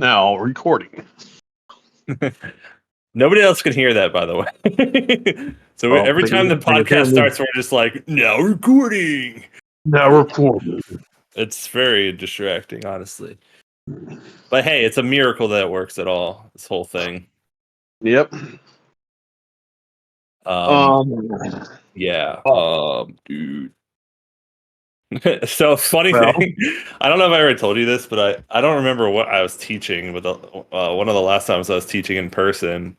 Now recording. Nobody else can hear that, by the way. So Well, every time the podcast starts, we're just like, now recording. Now recording. It's very distracting, honestly. But hey, it's a miracle that it works at all, this whole thing. Yep. Yeah. Dude. So funny thing, I don't know if I ever told you this, but I don't remember what I was teaching. But one of the last times I was teaching in person,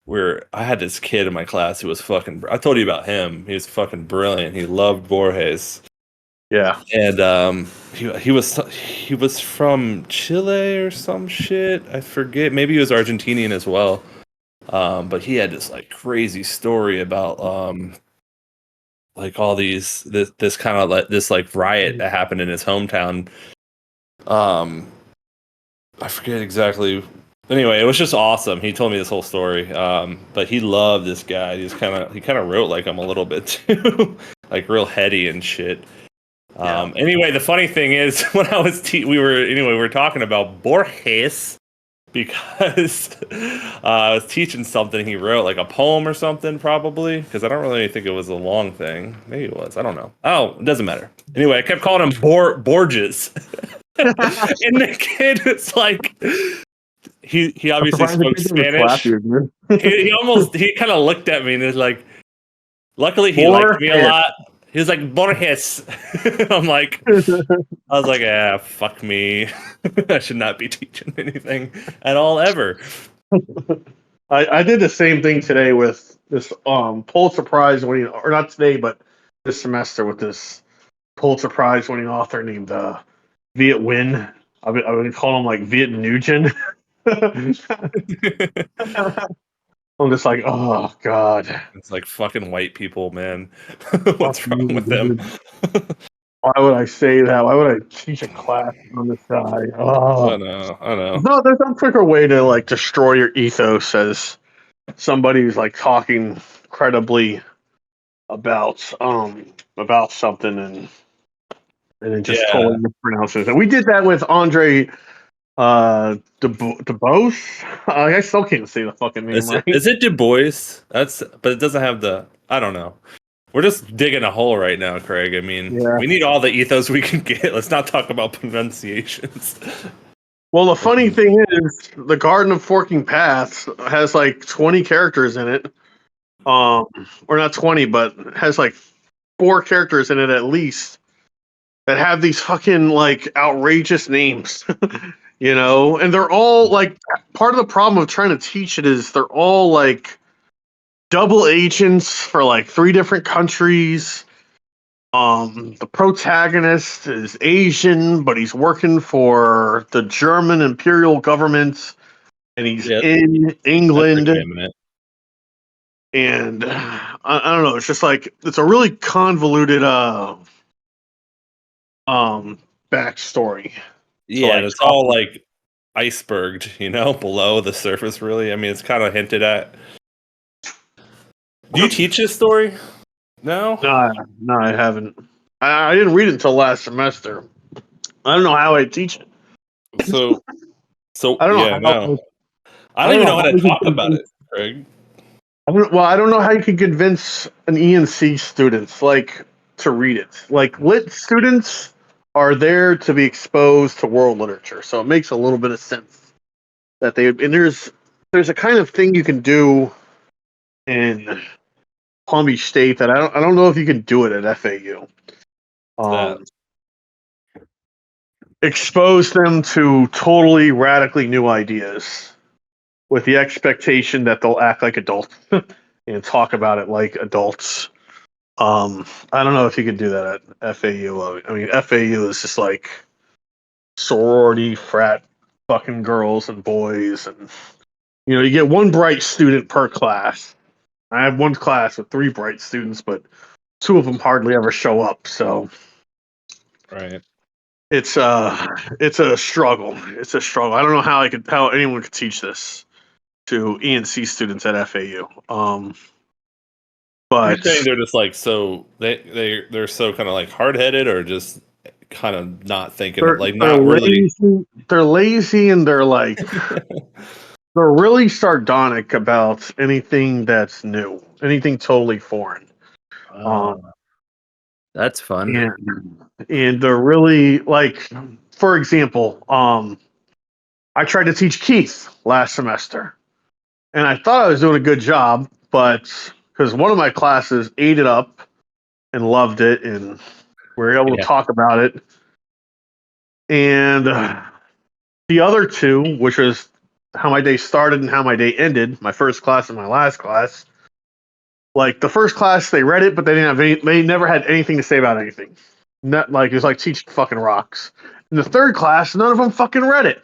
where I had this kid in my class who was fucking. I told you about him. He was fucking brilliant. He loved Borges. Yeah. And he was from Chile or some shit. I forget. Maybe he was Argentinian as well. But he had this like crazy story about like all this kind of like this like riot that happened in his hometown. I forget exactly. Anyway, it was just awesome. He told me this whole story. But he loved this guy. He kind of wrote like him a little bit too, like real heady and shit. Anyway, the funny thing is when I was we were talking about Borges because I was teaching something he wrote, like a poem or something, probably, because I don't really think it was a long thing. Maybe it was. I don't know. Oh, it doesn't matter. Anyway, I kept calling him Borges. And the kid was like, he obviously spoke Spanish. He kind of looked at me and was like, luckily he liked me a lot. He was like, Borges. I was like, yeah, fuck me. I should not be teaching anything at all ever. I did the same thing today with this Pulitzer Prize winning, or not today, but this semester with this Pulitzer Prize winning author named Viet Nguyen. I would call him like Viet Nugent. I'm just like, oh god. It's like fucking white people, man. What's wrong with them? Why would I say that? Why would I teach a class on this guy? Oh. I know. No, there's no quicker way to like destroy your ethos as somebody who's like talking credibly about something and then just totally mispronounces it. We did that with Andre DeBose. I still can't say the fucking name right. Is it Du Bois? But it doesn't have the. I don't know. We're just digging a hole right now, Craig. I mean, we need all the ethos we can get. Let's not talk about pronunciations. Well, the funny thing is, the Garden of Forking Paths has like 20 characters in it. Or not 20, but has like 4 characters in it at least that have these fucking like outrageous names. You know, and they're all like part of the problem of trying to teach it is they're all like double agents for like 3 different countries. The protagonist is Asian, but he's working for the German imperial government, and he's in England. And I don't know. It's just like it's a really convoluted backstory. Yeah, and it's all like iceberged, below the surface. Really, I mean, it's kind of hinted at. Do you teach this story? No, I haven't. I didn't read it until last semester. I don't know how I teach it. So I don't know. I don't even know how to talk about it, Craig. I don't know how you can convince an ENC students like to read it. Like lit students are there to be exposed to world literature, so it makes a little bit of sense that there's a kind of thing you can do in Palm Beach State that I don't know if you can do it at FAU. Expose them to totally radically new ideas with the expectation that they'll act like adults and talk about it like adults. I don't know if you can do that at FAU. I mean, FAU is just like sorority, frat, fucking girls and boys, and you get one bright student per class. I have one class with 3 bright students, but 2 of them hardly ever show up. So, right, it's a struggle. It's a struggle. I don't know how anyone could teach this to ENC students at FAU. But you're saying they're just like so they're so kind of like hard headed, or just kind of not thinking They're like they're not really. lazy. They're lazy, and they're really sardonic about anything that's new, anything totally foreign. Um, That's fun. and they're really like, for example, I tried to teach Keith last semester, and I thought I was doing a good job, but because one of my classes ate it up and loved it, and we were able to Yeah. talk about it, and the other two, which was how my day started and how my day ended, my first class and my last class. Like the first class, they read it, but they didn't have any. They never had anything to say about anything. Not like it was like teaching fucking rocks. In the third class, none of them fucking read it.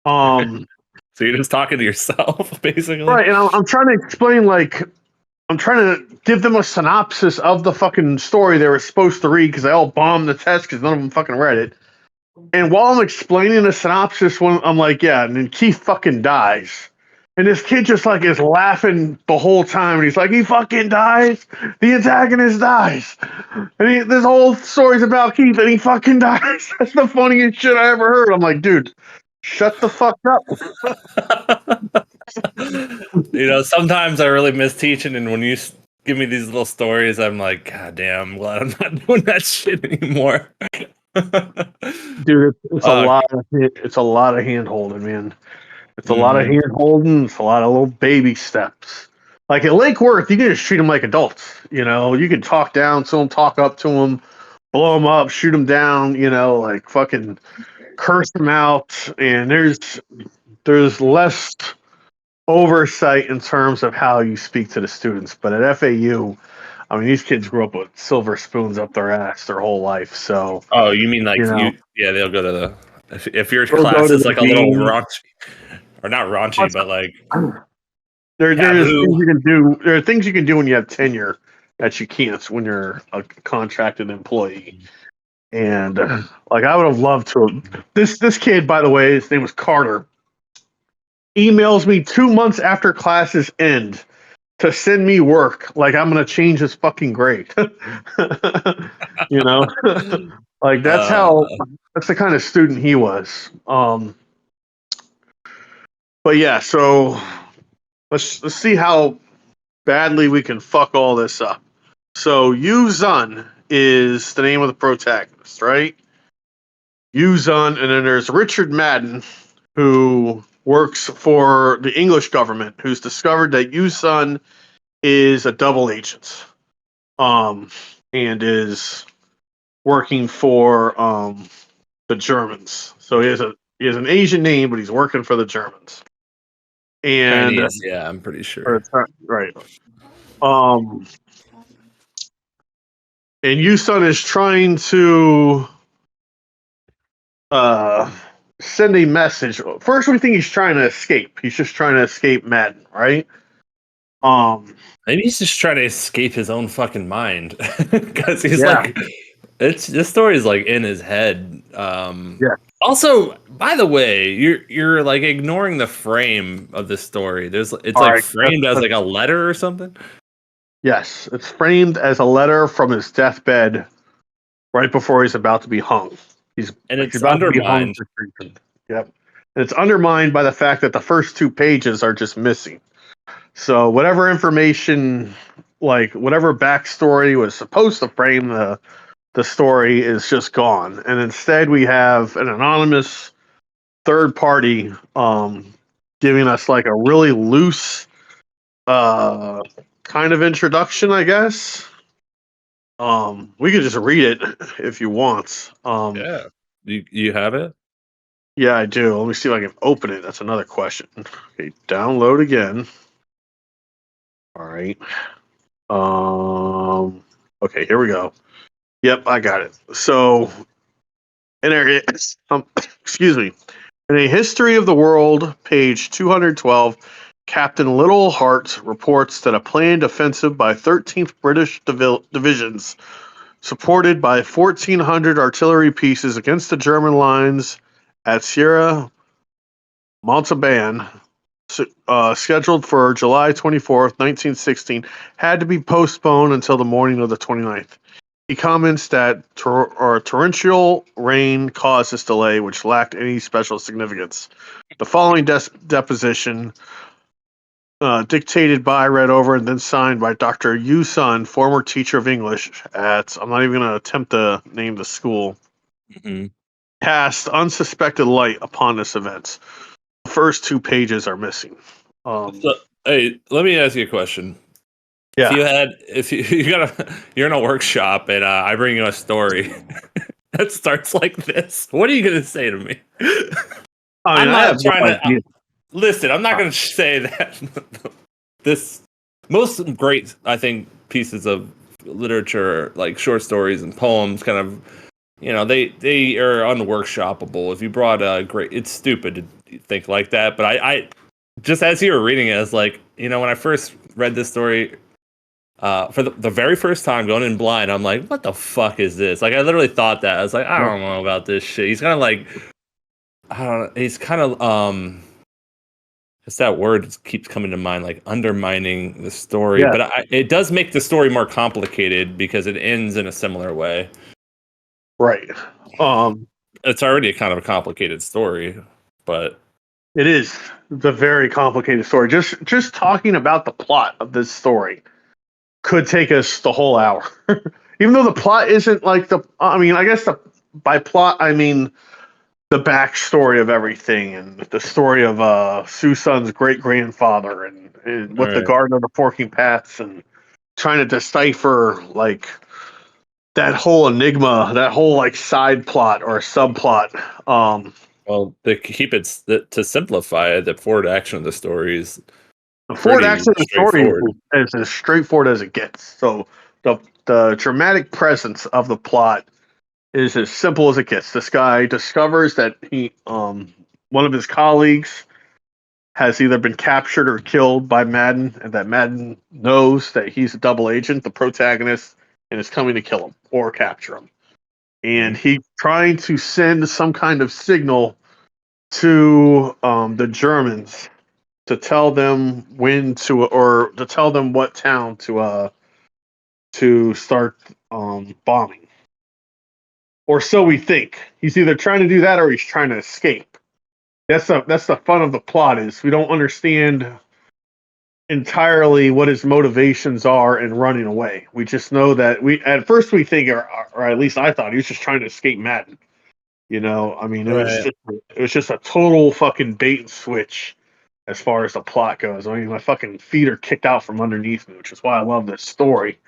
So you're just talking to yourself, basically. Right, and I'm trying to explain, like, I'm trying to give them a synopsis of the fucking story they were supposed to read because they all bombed the test because none of them fucking read it. And while I'm explaining the synopsis, when I'm like, yeah, and then Keith fucking dies. And this kid just like is laughing the whole time, and he's like, he fucking dies. The antagonist dies, and this whole story's about Keith, and he fucking dies. That's the funniest shit I ever heard. I'm like, dude, shut the fuck up. Sometimes I really miss teaching, and when you give me these little stories, I'm like, God damn, I'm glad I'm not doing that shit anymore. Dude, it's a lot of hand holding, man. It's a lot of hand holding. It's a lot of little baby steps. Like at Lake Worth, you can just treat them like adults. You can talk down to them, talk up to them, blow them up, shoot them down. Like fucking curse them out. And there's less oversight in terms of how you speak to the students. But at FAU, I mean, these kids grew up with silver spoons up their ass their whole life. So, Oh, you mean like yeah, they'll go to the if your they'll class go to is the like a little dean. raunchy, or not raunchy, but like There's taboo. things you can do. There are things you can do when you have tenure that you can't when you're a contracted employee. And like I would have loved to. This kid, by the way, his name was Carter. Emails me 2 months after classes end to send me work. Like I'm gonna change his fucking grade. you know, like that's the kind of student he was. But yeah, so let's see how badly we can fuck all this up. So Yu Zun is the name of the protagonist, right? Yu Zun, and then there's Richard Madden, who works for the English government, who's discovered that Yu Zun is a double agent, and is working for the Germans. So he has an Asian name, but he's working for the Germans. And Chinese, yeah, I'm pretty sure. Right. And Yusun is trying to send a message. First, we think he's trying to escape. He's just trying to escape Madden, right? Maybe he's just trying to escape his own fucking mind because he's like, this story is like in his head. Yeah. Also, by the way, you're like ignoring the frame of this story. It's like framed as like a letter or something. Yes, it's framed as a letter from his deathbed, right before he's about to be hung. He's about to be hung for treason. Yep, and it's undermined by the fact that the first 2 pages are just missing. So whatever information, like whatever backstory was supposed to frame the story, is just gone, and instead we have an anonymous third party giving us like a really loose kind of introduction, I guess. We could just read it if you want. Yeah, you have it. Yeah, I do. Let me see if I can open it. That's another question. Okay, download again. All right. Okay, here we go. Yep, I got it. So, excuse me. In A History of the World, page 212, Captain Little Hart reports that a planned offensive by 13th British Divisions, supported by 1,400 artillery pieces against the German lines at Sierra Montalban, scheduled for July 24th, 1916, had to be postponed until the morning of the 29th. He comments that torrential rain caused this delay, which lacked any special significance. The following deposition, dictated by, read over, and then signed by Dr. Yu Sun, former teacher of English at, I'm not even going to attempt to name the school, cast unsuspected light upon this event. The first 2 pages are missing. So, hey, let me ask you a question. Yeah. You're in a workshop and I bring you a story that starts like this. What are you gonna say to me? I mean, I'm I not have no trying to idea. listen. I'm not gonna say that this most great, I think, pieces of literature, like short stories and poems, kind of, they are unworkshoppable. If you brought a great, it's stupid to think like that. But I just as you were reading it, I was like, when I first read this story. For the very first time going in blind, I'm like, what the fuck is this? Like, I literally thought that. I was like, I don't know about this shit. He's kind of like, I don't know. He's kind of, it's that word that keeps coming to mind, like undermining the story. Yeah. But it does make the story more complicated because it ends in a similar way. Right. It's already a kind of a complicated story, but It is. It's a very complicated story. Just talking about the plot of this story could take us the whole hour. Even though the plot isn't like I mean, I guess by plot I mean the backstory of everything and the story of Susan's great grandfather and with the right. Garden of the Forking Paths and trying to decipher like that whole enigma, that whole like side plot or subplot. Well, to simplify it, the forward action of the story is The forward pretty action of the story straightforward. is as straightforward as it gets. So the dramatic presence of the plot is as simple as it gets. This guy discovers that one of his colleagues has either been captured or killed by Madden, and that Madden knows that he's a double agent, the protagonist, and is coming to kill him or capture him. And he's trying to send some kind of signal to the Germans to tell them when to, or to tell them what town to start bombing. Or so we think. He's either trying to do that or he's trying to escape. That's the fun of the plot is we don't understand entirely what his motivations are in running away. We just know that we at first we think, or at least I thought he was just trying to escape Madden. I mean, Right. it was just a total fucking bait and switch as far as the plot goes. I mean, my fucking feet are kicked out from underneath me, which is why I love this story.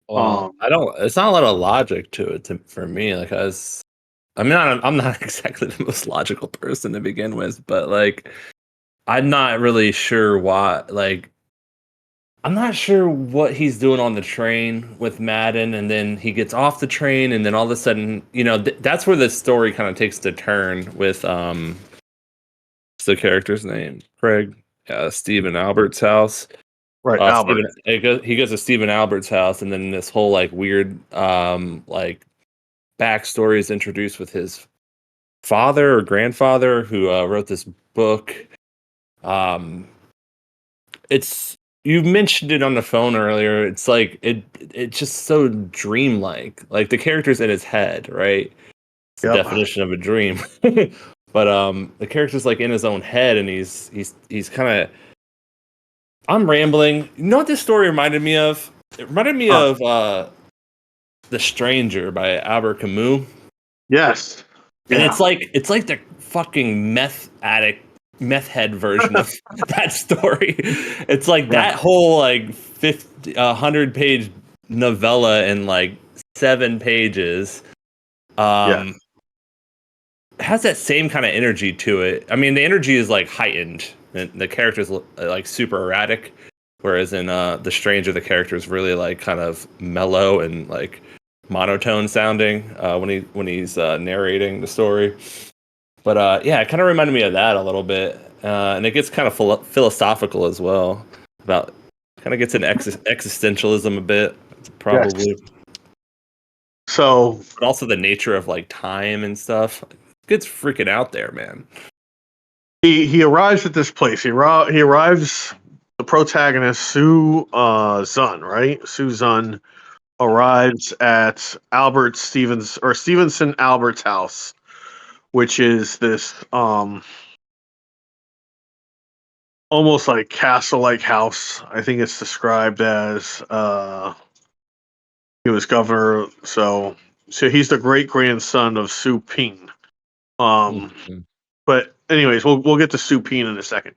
Well, I don't. It's not a lot of logic to it for me. Like I'm not exactly the most logical person to begin with, but like, I'm not really sure why. Like, I'm not sure what he's doing on the train with Madden, and then he gets off the train, and then all of a sudden, that's where the story kind of takes the turn with what's the character's name? Craig, Stephen Albert's house. Right, Albert. He goes to Stephen Albert's house, and then this whole like weird like backstory is introduced with his father or grandfather who wrote this book. It's you mentioned it on the phone earlier. It's like it's just so dreamlike. Like the character's in his head, right? It's the Yep. definition of a dream. But the character's like in his own head, and he's kind of. I'm rambling. You know what this story reminded me of? It reminded me of The Stranger by Albert Camus. Yes. And Yeah. it's like the fucking meth head version of that story. It's like that whole like 100-page novella in like 7 pages. Has that same kind of energy to it. I mean, the energy is like heightened. And the characters like super erratic, whereas in The Stranger, the character is really like kind of mellow and like monotone sounding when he's narrating the story. But yeah, it kind of reminded me of that a little bit, and it gets kind of philosophical as well. About kind of gets into existentialism a bit, probably. Yes. So, but also the nature of like time and stuff. It gets freaking out there, man. he arrives at this place. He arrives. The protagonist Sue Zun, right? Sue Zun arrives at Albert Stevens or Stevenson Albert's house, which is this almost like castle-like house. I think it's described as he was governor, so he's the great grandson of Su Ping. Mhm. But anyways, we'll get to Su Ping in a second.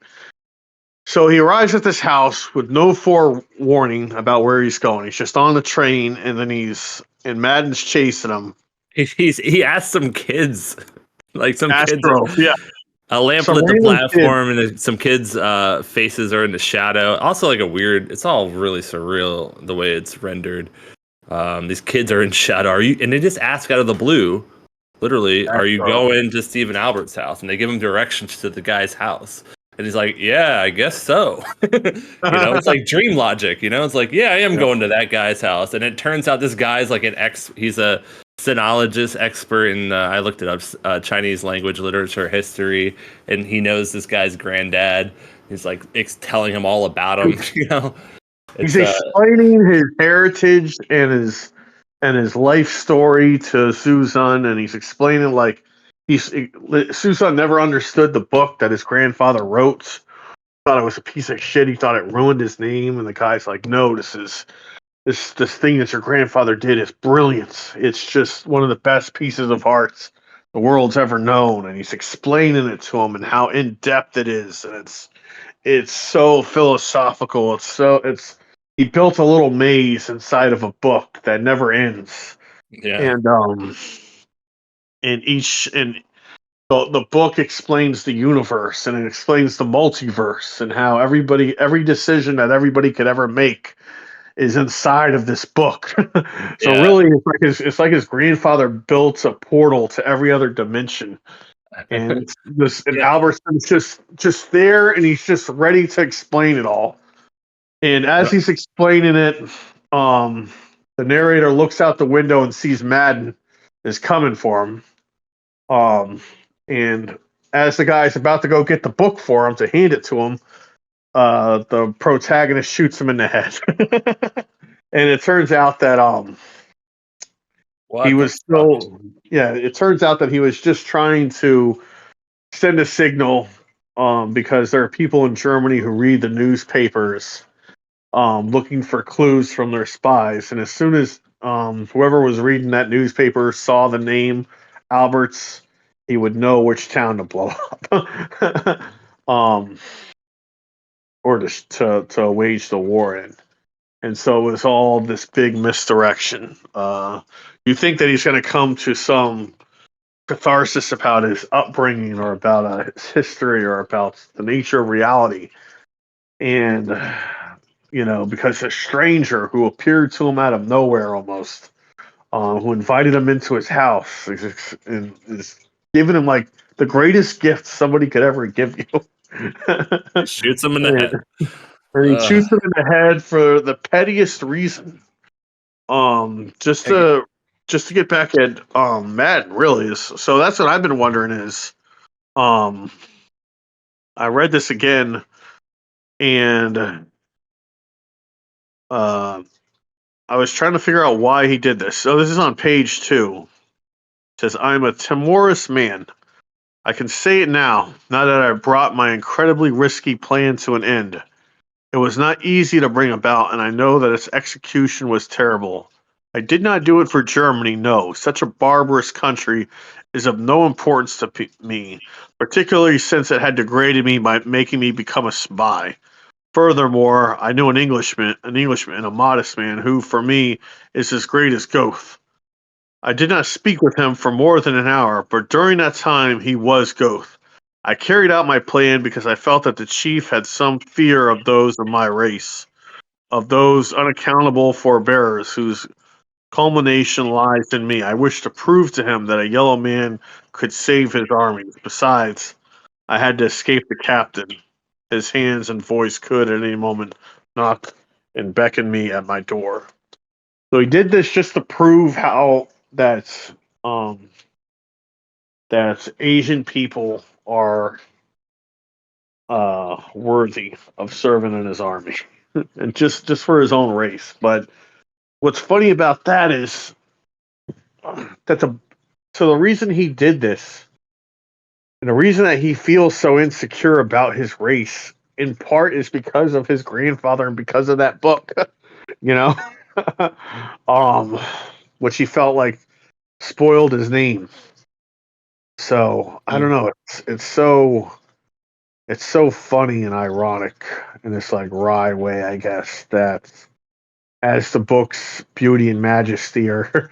So he arrives at this house with no forewarning about where he's going. He's just on the train, and then and Madden's chasing him. He asked some kids, like some kids, Astro, yeah, a lamp some lit the random kid. platform, and some kids' faces are in the shadow. Also, like a weird. It's all really surreal the way it's rendered. These kids are in shadow. Are you? And they just ask out of the blue, literally, "Are you Astro. going to Stephen Albert's house?" And they give him directions to the guy's house. And he's like, "Yeah, I guess so." It's like dream logic. It's like, "Yeah, I am Yep. going to that guy's house." And it turns out this guy's like he's a sinologist expert in I looked it up, Chinese language, literature, history, and he knows this guy's granddad. He's like telling him all about him. He's It's explaining his heritage and his life story to Susan, and he's explaining like Susan never understood the book that his grandfather wrote. Thought it was a piece of shit. He thought it ruined his name, and the guy's like, "No, this thing that your grandfather did is brilliant. It's just one of the best pieces of art the world's ever known." And he's explaining it to him and how in depth it is, and it's so philosophical. It's he built a little maze inside of a book that never ends, yeah. and and the book explains the universe and it explains the multiverse and how every decision that everybody could ever make is inside of this book. So Yeah. really, it's like his grandfather built a portal to every other dimension, and and Yeah. Albertson's just there, and he's just ready to explain it all. And as Yep. he's explaining it, the narrator looks out the window and sees Madden is coming for him. And as the guy's about to go get the book for him to hand it to him, the protagonist shoots him in the head. And it turns out that he What the was fuck? still yeah, it turns out that he was just trying to send a signal because there are people in Germany who read the newspapers looking for clues from their spies. And as soon as whoever was reading that newspaper saw the name Alberts, he would know which town to blow up, or to wage the war in. And so it was all this big misdirection. You think that he's going to come to some catharsis about his upbringing or about his history or about the nature of reality. And, because a stranger who appeared to him out of nowhere almost, who invited him into his house and is giving him like the greatest gift somebody could ever give you. He shoots him in the and, head. and he Uh, shoots him in the head for the pettiest reason. Um, just I, to just to get back at Madden, really is. So that's what I've been wondering is, um, I read this again, and uh, I was trying to figure out why he did this. So this is on page 2. It says, "I'm a timorous man. I can say it now that I've brought my incredibly risky plan to an end. It was not easy to bring about, and I know that its execution was terrible. I did not do it for Germany, no. Such a barbarous country is of no importance to me, particularly since it had degraded me by making me become a spy. Furthermore, I knew an Englishman, a modest man, who, for me, is as great as Goethe. I did not speak with him for more than an hour, but during that time he was Goethe. I carried out my plan because I felt that the chief had some fear of those of my race, of those unaccountable forebearers whose culmination lies in me. I wished to prove to him that a yellow man could save his armies. Besides, I had to escape the captain. His hands and voice could at any moment knock and beckon me at my door." So he did this just to prove how um that Asian people are worthy of serving in his army, and just for his own race. But what's funny about that is that the reason he did this, and the reason that he feels so insecure about his race, in part, is because of his grandfather and because of that book. You know, um, which he felt like spoiled his name. So I don't know. It's so funny and ironic in this like wry way, I guess, that as the book's beauty and majesty are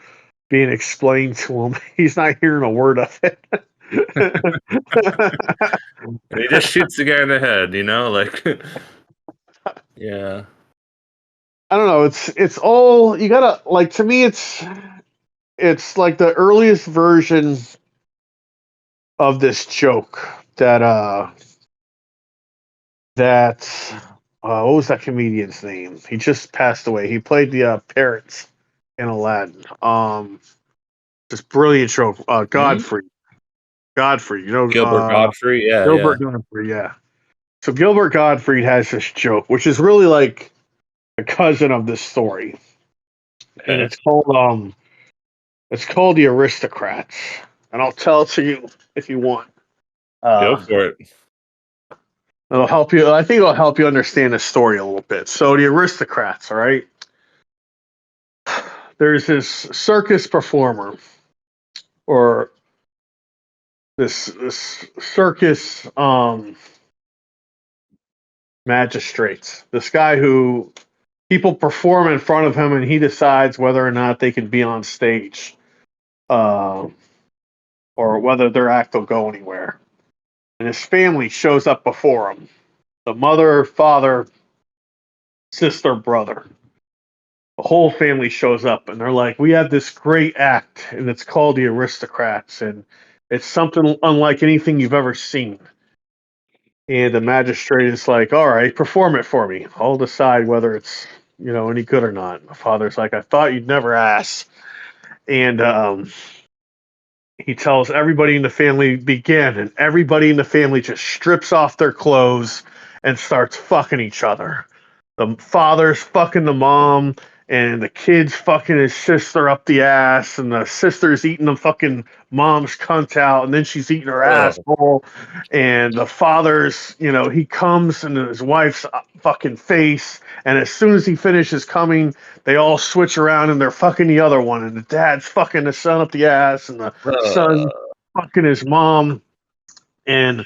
being explained to him, he's not hearing a word of it. And he just shoots the guy in the head, like yeah. I don't know. It's all you gotta like. To me, it's like the earliest version of this joke that what was that comedian's name? He just passed away. He played the parrots in Aladdin. This brilliant show. Godfrey. Godfrey. Gilbert Godfrey, yeah, Gilbert Godfrey. Yeah. So Gilbert Gottfried has this joke, which is really like a cousin of this story, and it's called The Aristocrats, and I'll tell it to you if you want. Go for it. It'll help you. I think it'll help you understand the story a little bit. So the Aristocrats, all right. There's this circus performer, or this circus magistrates. This guy who people perform in front of him, and he decides whether or not they can be on stage, or whether their act will go anywhere. And his family shows up before him: the mother, father, sister, brother. The whole family shows up, and they're like, "We have this great act, and it's called The Aristocrats, and it's something unlike anything you've ever seen." And the magistrate is like, "All right, perform it for me. I'll decide whether it's any good or not." The father's like, "I thought you'd never ask." And he tells everybody in the family begin, and everybody in the family just strips off their clothes and starts fucking each other. The father's fucking the mom, and the kid's fucking his sister up the ass, and the sister's eating the fucking mom's cunt out, and then she's eating her asshole. And the father's, he comes into his wife's fucking face, and as soon as he finishes coming, they all switch around and they're fucking the other one, and the dad's fucking the son up the ass, and the son fucking his mom. And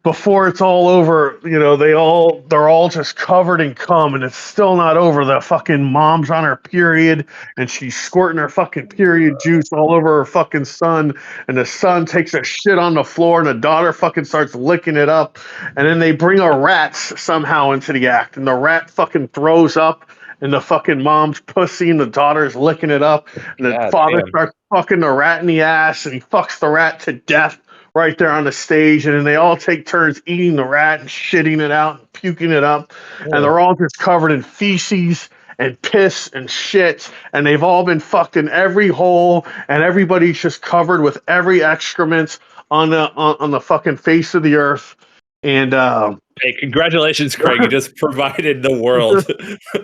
before it's all over, they're all just covered in cum, and it's still not over. The fucking mom's on her period, and she's squirting her fucking period juice all over her fucking son, and the son takes a shit on the floor, and the daughter fucking starts licking it up, and then they bring a rat somehow into the act, and the rat fucking throws up, and the fucking mom's pussy, and the daughter's licking it up, and the father starts fucking the rat in the ass, and he fucks the rat to death right there on the stage, and then they all take turns eating the rat and shitting it out and puking it up, and they're all just covered in feces and piss and shit, and they've all been fucked in every hole, and everybody's just covered with every excrement on the fucking face of the earth. And hey, congratulations, Craig! You just provided the world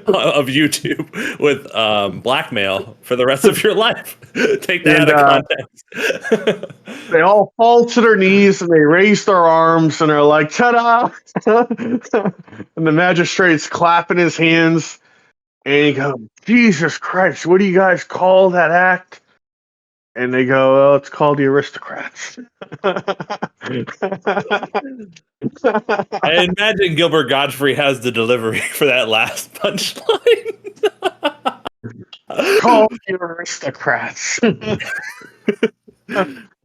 of YouTube with blackmail for the rest of your life. Take that out of context. They all fall to their knees and they raise their arms and they're like, "Ta-da!" And the magistrate's clapping his hands, and he goes, "Jesus Christ, what do you guys call that act?" And they go, "Oh, it's called The Aristocrats." I imagine Gilbert Godfrey has the delivery for that last punchline. Called The Aristocrats.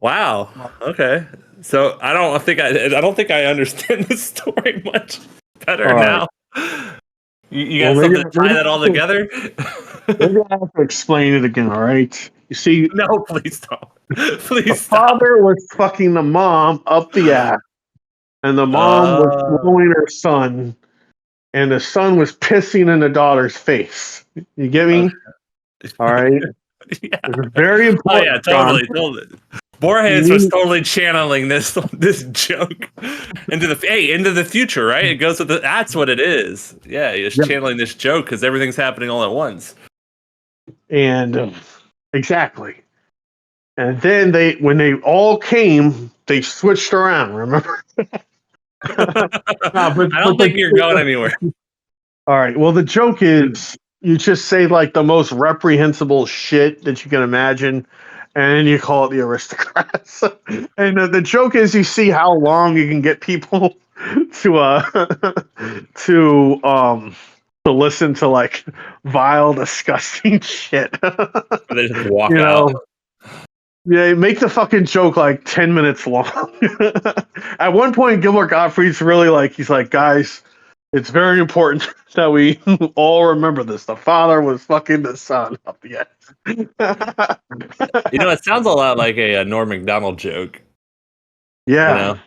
Wow. Okay. So I don't think I understand this story much better now. You got something to tie that all together? Maybe I have to explain it again. All right. You see, no, please don't. Please the stop. father was fucking the mom up the ass, and the mom was blowing her son, and the son was pissing in the daughter's face. You get me? Okay. All right. Yeah. It's very important. Oh yeah, totally. Borges was totally channeling this joke into the future, right? It goes with that's what it is. Yeah, he's channeling this joke because everything's happening all at once. And exactly. And then when they all came, they switched around. Remember? I don't think you're going anywhere. All right. Well, the joke is you just say like the most reprehensible shit that you can imagine, and you call it the aristocrats. And the joke is you see how long you can get people to to listen to like vile, disgusting shit. They just walk You out. know, yeah, make the fucking joke like 10 minutes long. At one point, Gilbert Gottfried's really like, he's like, guys, it's very important that we all remember this. The father was fucking the son up the end. You know, it sounds a lot like a Norm Macdonald joke. Yeah. You know,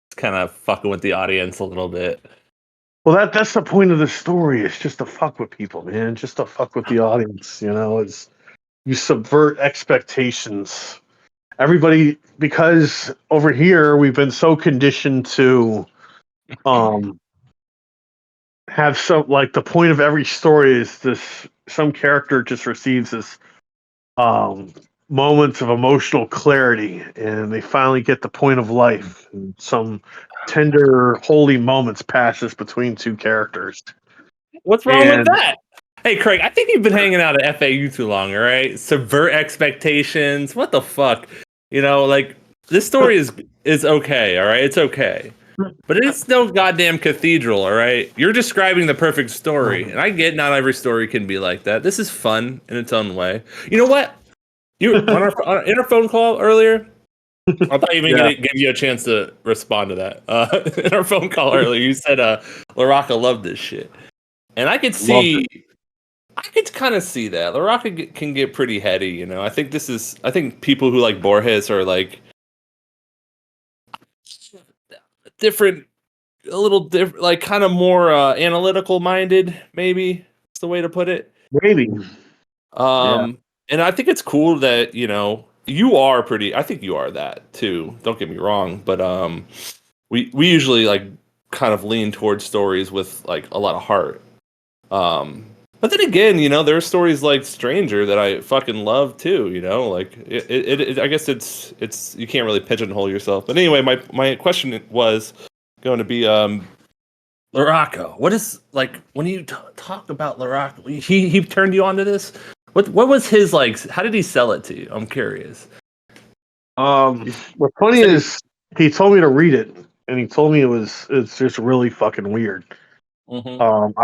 it's kind of fucking with the audience a little bit. Well, that's the point of the story. It's just to fuck with people, man. Just to fuck with the audience. You know, it's you subvert expectations. Everybody, because over here we've been so conditioned to have some like the point of every story is this some character just receives this um moments of emotional clarity and they finally get the point of life and some tender holy moments passes between two characters. What's wrong with And that? Hey, Craig, I think you've been hanging out at FAU too long, all right? Subvert expectations. What the fuck? You know, like this story is okay, all right? It's okay. But it's no goddamn cathedral, all right? You're describing the perfect story. And I get not every story can be like that. This is fun in its own way. You know what? You in our phone call earlier, I thought you were Yeah. going to give you a chance to respond to that. In our phone call earlier, you said LaRocca loved this shit. And I could see, I could kind of see that. LaRocca can get pretty heady, you know? I think people who like Borges are like different, a little different, like kind of more analytical minded, maybe that's the way to put it. Maybe. And I think it's cool that, you know, you are pretty, I think you are that too. Don't get me wrong. But we usually like kind of lean towards stories with like a lot of heart. But then again, you know, there are stories like Stranger that I fucking love too. You know, like I guess it's you can't really pigeonhole yourself. But anyway, my question was going to be LaRocca. What is like when you talk about LaRocca? He turned you onto this. What was his like? How did he sell it to you? I'm curious. What's funny is he told me to read it, and he told me it's just really fucking weird. Mm-hmm.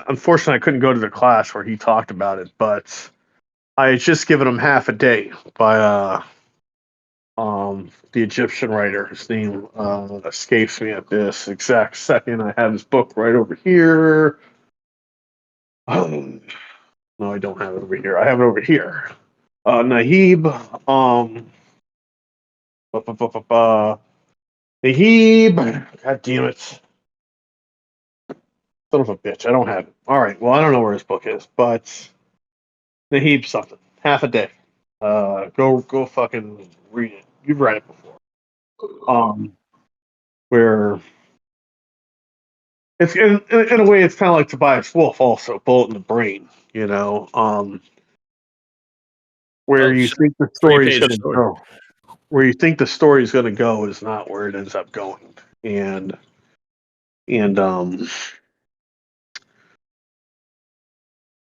Unfortunately, I couldn't go to the class where he talked about it, but I had just given him Half a Day by the Egyptian writer. His name escapes me at this exact second. I have his book right over here. No, I don't have it over here. I have it over here. Nahib. Nahib. God damn it. Son of a bitch. I don't have it. All right. Well, I don't know where his book is, but Nahib something. Half a Day. Go fucking read it. You've read it before. Where it's in a way it's kind of like Tobias Wolff also, Bullet in the Brain, you know, where you think the story's going to go. Where you think the story's going to go is not where it ends up going. And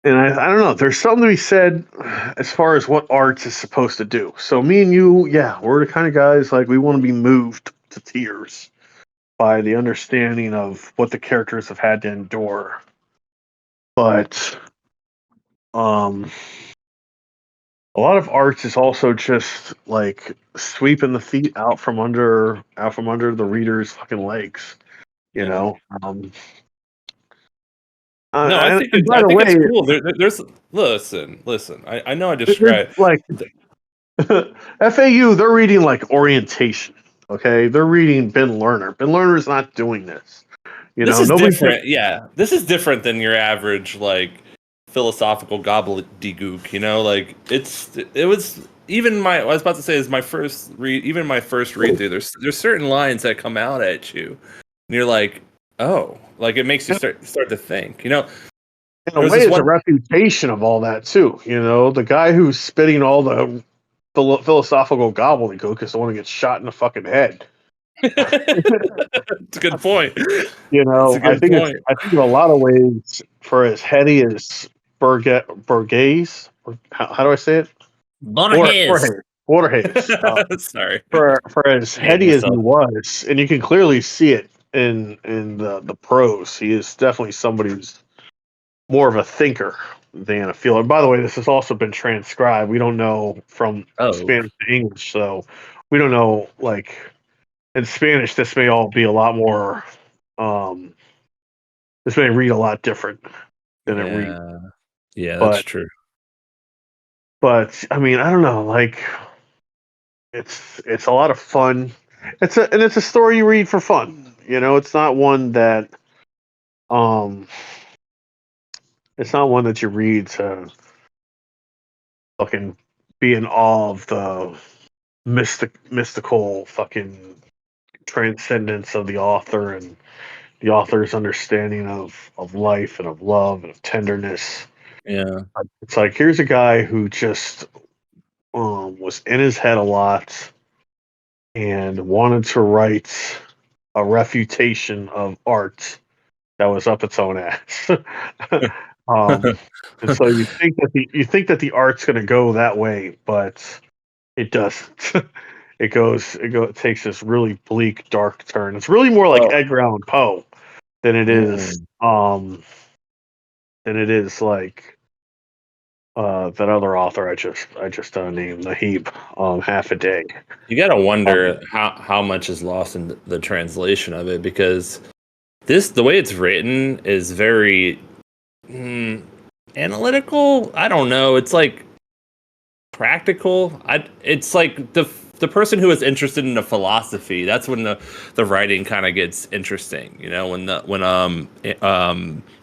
I don't know. There's something to be said as far as what art is supposed to do. So me and you, yeah, we're the kind of guys like we want to be moved to tears by the understanding of what the characters have had to endure. But a lot of art is also just like sweeping the feet out from under the reader's fucking legs. You know. No, I think it's cool. There's listen. I know I described like FAU. They're reading like orientation. Okay, they're reading Ben Lerner. Ben Lerner's not doing this. You this know, is different. Yeah, this is different than your average like philosophical gobbledygook. You know, like it was even my. I was about to say is my first read. Even my first read through. There's certain lines that come out at you, and you're like, oh, like it makes you start to think. You know, in a There was way, this it's a one. refutation of all that too. You know, the guy who's spitting all the philosophical gobbledygook is the one who gets shot in the fucking head. It's a good point. You It's a know, good point. I think in a lot of ways, for as heady as Borges, how do I say it? Borges. Borges. Sorry. For as Hating heady as he myself. was, and you can clearly see it in the prose, he is definitely somebody who's more of a thinker than a feeler. By the way, this has also been transcribed. We don't know from Oh, Spanish to English, so we don't know. Like in Spanish, this may all be a lot more. Um, this may read a lot different than it reads. yeah. Yeah, that's But true. I mean, I don't know. Like it's a lot of fun. It's a story you read for fun. You know, um it's not one that you read to fucking be in awe of the mystical fucking transcendence of the author and the author's understanding of life and of love and of tenderness. Yeah. It's like here's a guy who just was in his head a lot and wanted to write a refutation of art that was up its own ass. um, and so you think that the art's going to go that way, but it doesn't. It takes this really bleak, dark turn. It's really more like Well, Edgar Allan Poe than it is mm, like that other author I just named Nahib, Half a Day. you gotta Um, wonder how much is lost in the translation of it, because the way it's written is very analytical. I don't know. It's like practical. It's like the person who is interested in the philosophy. That's when the writing kind of gets interesting. You know, when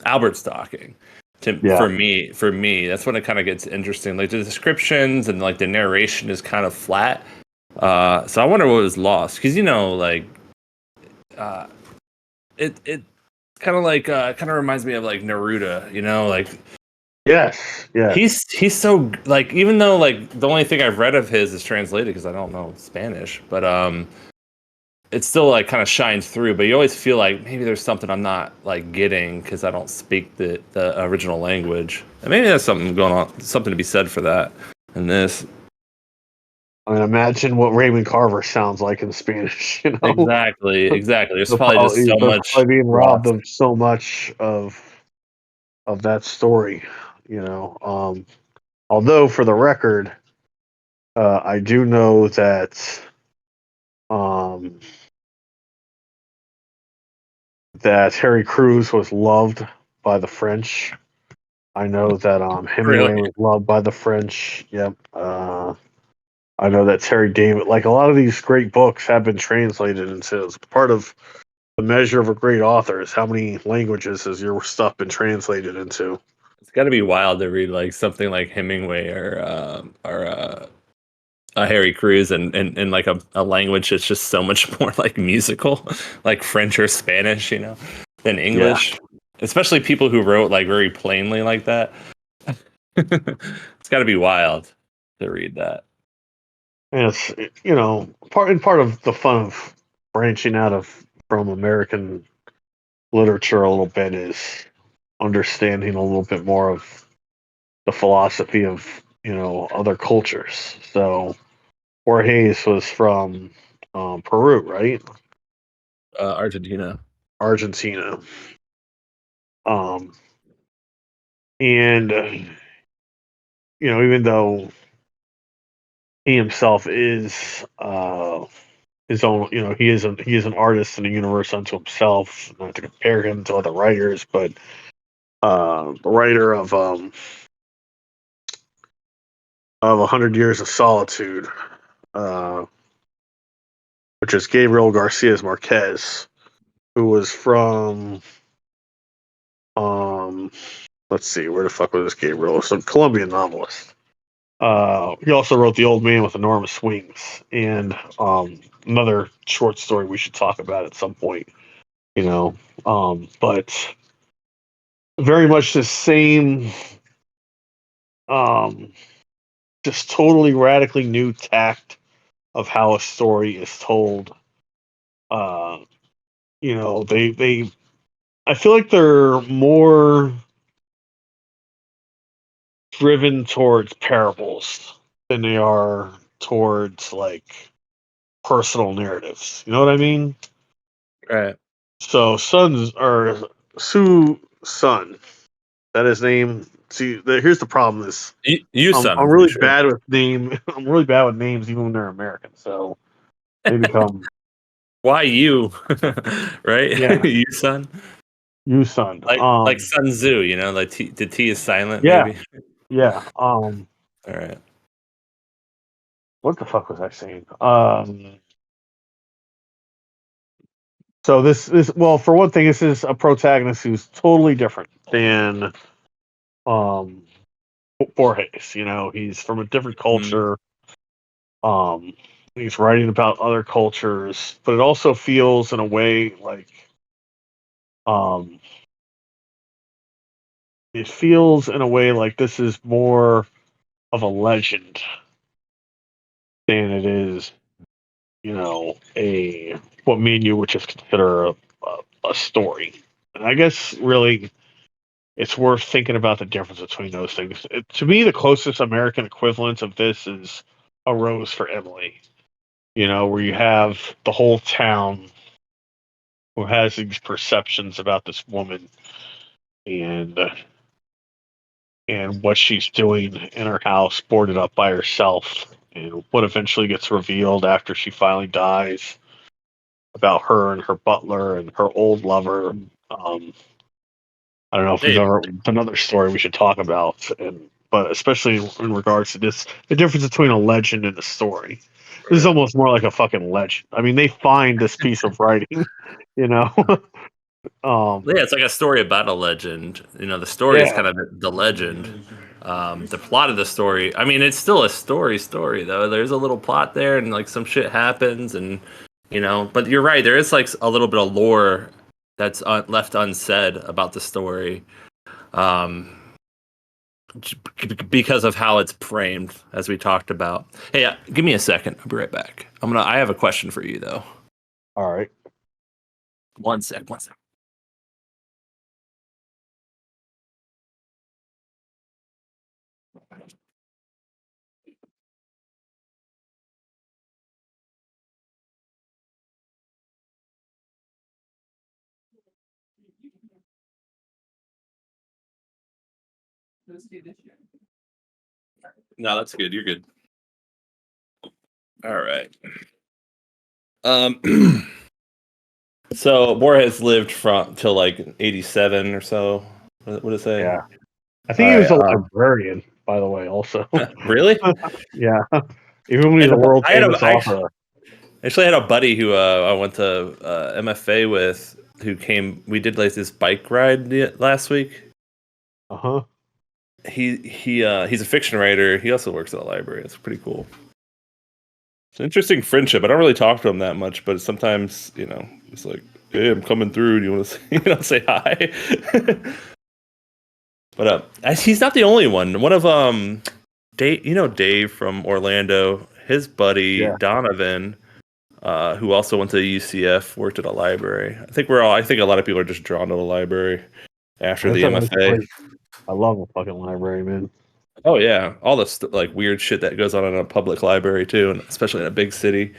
Albert's talking. yeah, For me, that's when it kind of gets interesting. Like the descriptions and like the narration is kind of flat. So I wonder what was lost, because uh, it kind of reminds me of like Naruto. You know, like yes, he's so, like, even though like the only thing I've read of his is translated because I don't know Spanish, but it still like kind of shines through. But you always feel like maybe there's something I'm not like getting because I don't speak the original language, and maybe there's something going on, something to be said for that. And this I mean, imagine what Raymond Carver sounds like in Spanish. You know, exactly. There's probably just so they're much probably being robbed lost. of so much of that story. You know, although for the record, I do know um, that Harry Cruz was loved by the French. I know that Really? Hemingway was loved by the French. Yep. I know that Terry David, like a lot of these great books, have been translated into. It's part of the measure of a great author is how many languages has your stuff been translated into. It's got to be wild to read like something like Hemingway or Harry Cruz and like a language that's just so much more like musical, like French or Spanish, you know, than Yeah, English. Especially people who wrote like very plainly like that. It's got to be wild to read that. and it's you know part of the fun of branching out of from American literature a little bit is understanding a little bit more of the philosophy of other cultures. So Borges was from Peru, right? Argentina. Argentina. Um, and even though he himself is his own, he is an artist in a universe unto himself. Not to compare him to other writers, but the writer of 100 Years of Solitude, uh, which is Gabriel Garcia Marquez, who was from um, let's see, where the fuck was this Gabriel? Some Colombian novelist. He also wrote The Old Man with Enormous Wings, and another short story we should talk about at some point. But very much the same, um, just totally radically new tact of how a story is told. Uh, they I feel like they're more driven towards parables than they are towards like personal narratives. You know what I mean? Right. So Sun's or Sue Sun, that his name. See, here's the problem: is You son, I'm I'm pretty really sure. bad with name. I'm really bad with names, even when they're American. So they become Why you? Right? yeah, You son? you Sun. Like Sun Tzu, like the T is silent, Yeah, maybe. yeah. All right. What the fuck was I saying? So this well, for one thing, this is a protagonist who's totally different than um Borges. He's from a different Mm. culture. Um, he's writing about other cultures, but it also feels in a way like um, this is more of a legend than it is, a what me and you would just consider a story. And I guess really it's worth thinking about the difference between those things. To me, the closest American equivalent of this is A Rose for Emily. Where you have the whole town who has these perceptions about this woman and and what she's doing in her house, boarded up by herself, and what eventually gets revealed after she finally dies about her and her butler and her old lover. I don't know if we've Hey, ever another story we should talk about, but especially in regards to this, the difference between a legend and a story. This is right. almost more like a fucking legend. I mean, they find this piece of writing, you know. Yeah, it's like a story about a legend. The story is Yeah, kind of the legend. The plot of the story, I mean, it's still a story though. There's a little plot there, and like some shit happens, and But you're right. There is like a little bit of lore that's left unsaid about the story, um, because of how it's framed, as we talked about. Hey, give me a second. I'll be right back. I have a question for you though. all right. One sec. One sec. No, that's good. You're good. All right. Um, so Borges lived from till like 87 or so. What did it say? Yeah, I All think he right. was a librarian, by the way. Also, Really? yeah, even when he's a world famous author. I actually had a buddy who I went to MFA with who came. We did like this bike ride last week. Uh huh. He's a fiction writer. He also works at a library. It's pretty cool. It's an interesting friendship. I don't really talk to him that much, but sometimes it's like, hey, I'm coming through. Do you want to say hi? But he's not the only one. One of Dave, Dave from Orlando, his buddy Yeah, Donovan, who also went to UCF, worked at a library. I think a lot of people are just drawn to the library after that's the a nice MFA. place. I love a fucking library, man. Oh yeah, all the like weird shit that goes on in a public library too, and especially in a big city.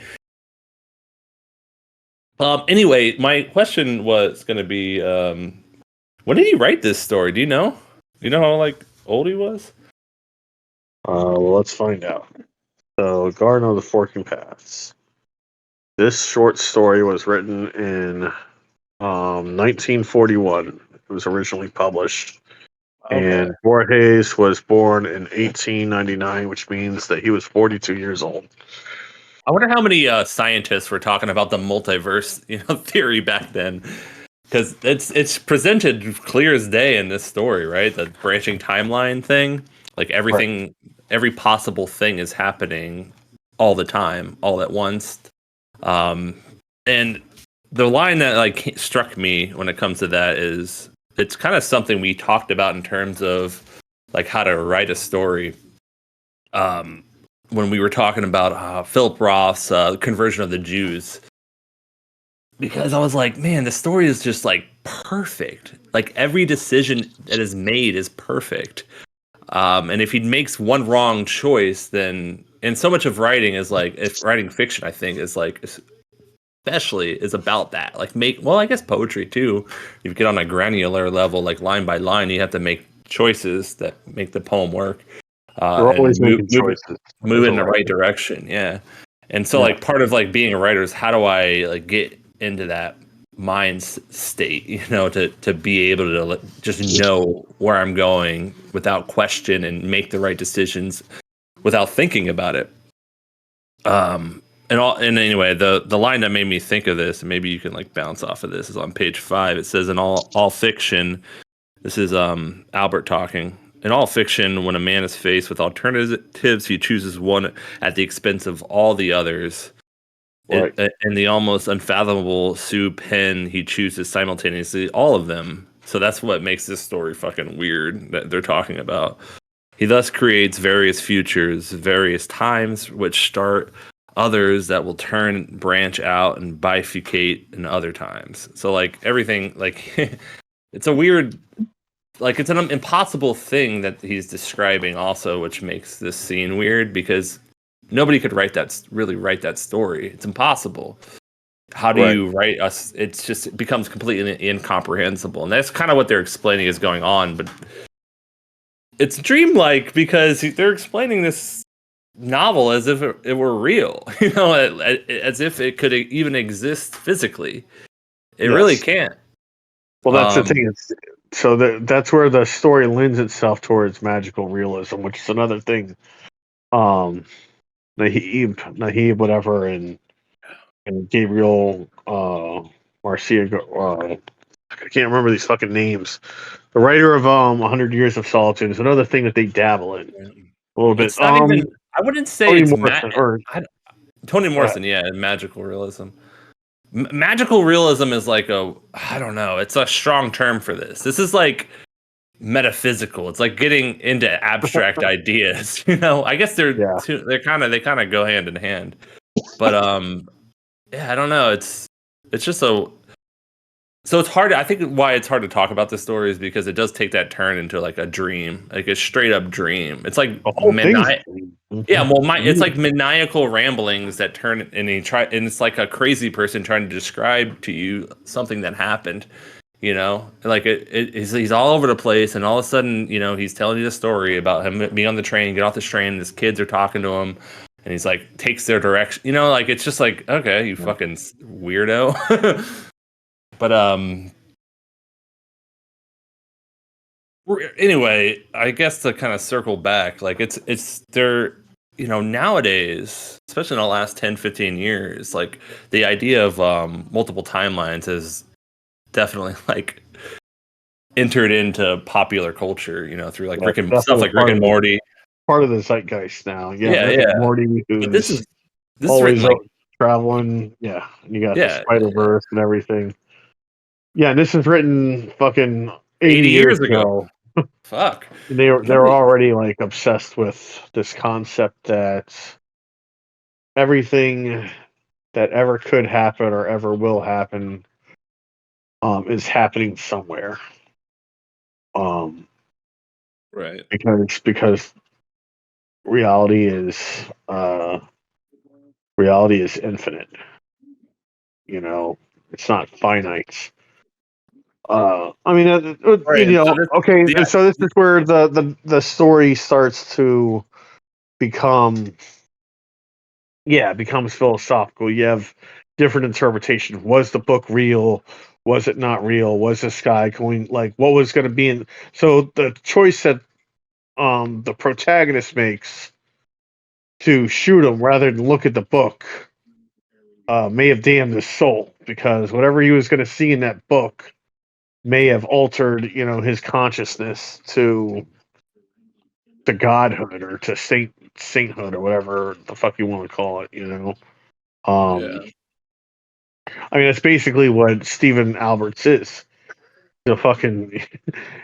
Anyway, my question was going to be, when did he write this story? Do you know? Do you know how like old he was? Well, let's find out. So, Garden of the Forking Paths. This short story was written in 1941. It was originally published, Okay. and Borges was born in 1899, which means that he was 42 years old. I wonder how many scientists were talking about the multiverse, theory back then, because it's presented clear as day in this story, right? The branching timeline thing, like Right. every possible thing is happening all the time, all at once. And the line that like struck me when it comes to that is it's kind of something we talked about in terms of like how to write a story. When we were talking about Philip Roth's Conversion of the Jews, because I was like, man, the story is just like perfect. Like every decision that is made is perfect. And if he makes one wrong choice, then and so much of writing is like, if writing fiction, I think is like, especially is about that. Like I guess poetry too. You get on a granular level, like line by line, you have to make choices that make the poem work. You're And always making choices. move it in the right direction. Yeah. And so like part of like being a writer is how do I like get into that mind state, to be able to just know where I'm going without question and make the right decisions without thinking about it. And anyway, the line that made me think of this, and maybe you can like bounce off of this, is on page 5. It says, in all fiction, this is Albert talking. In all fiction, when a man is faced with alternatives, he chooses one at the expense of all the others. Right. In the almost unfathomable Sue pen, he chooses simultaneously all of them. So that's what makes this story fucking weird that they're talking about. He thus creates various futures, various times, which start others that will turn, branch out, and bifurcate in other times. So like everything, like it's a weird, like it's an impossible thing that he's describing also, which makes this scene weird because nobody could really write that story. It's impossible. How do you write us? It becomes completely incomprehensible. And that's kind of what they're explaining is going on, but it's dreamlike because they're explaining this novel as if it were real, as if it could even exist physically. It really can't. Well, that's the thing. That's where the story lends itself towards magical realism, which is another thing. Nahib, whatever, and Gabriel Marcia. I can't remember these fucking names. The writer of 100 Years of Solitude is another thing that they dabble in a little bit. It's not even. I wouldn't say Toni it's Morrison, Toni Morrison. Yeah, magical realism. Magical realism is like I don't know. It's a strong term for this. This is like metaphysical. It's like getting into abstract ideas. I guess they kind of go hand in hand. But yeah, I don't know. It's just so it's hard. I think why it's hard to talk about this story is because it does take that turn into like a dream, like a straight up dream. It's like it's like maniacal ramblings that turn, and it's like a crazy person trying to describe to you something that happened. Like he's all over the place, and all of a sudden, he's telling you the story about him being on the train, get off this train, and his kids are talking to him, and he's like takes their direction. Like it's just like, okay, you fucking weirdo. But anyway, I guess to kind of circle back, like it's they're nowadays, especially in the last 10-15 years, like the idea of multiple timelines has definitely like entered into popular culture, through like stuff like Rick and Morty. Part of the zeitgeist now. Yeah. Morty, but this is always like traveling. Yeah, you got the Spider-Verse and everything. Yeah, this is written fucking 80 years ago. Fuck. They were already like obsessed with this concept that everything that ever could happen or ever will happen is happening somewhere. Right. Because reality is infinite. It's not finite. I mean, okay. So this is where the story starts to becomes philosophical. You have different interpretations. Was the book real? Was it not real? Was this guy going like what was going to be in? So the choice that the protagonist makes to shoot him rather than look at the book may have damned his soul, because whatever he was going to see in that book may have altered, his consciousness to godhood or to sainthood or whatever the fuck you want to call it. I mean, that's basically what Stephen Alberts is. The fucking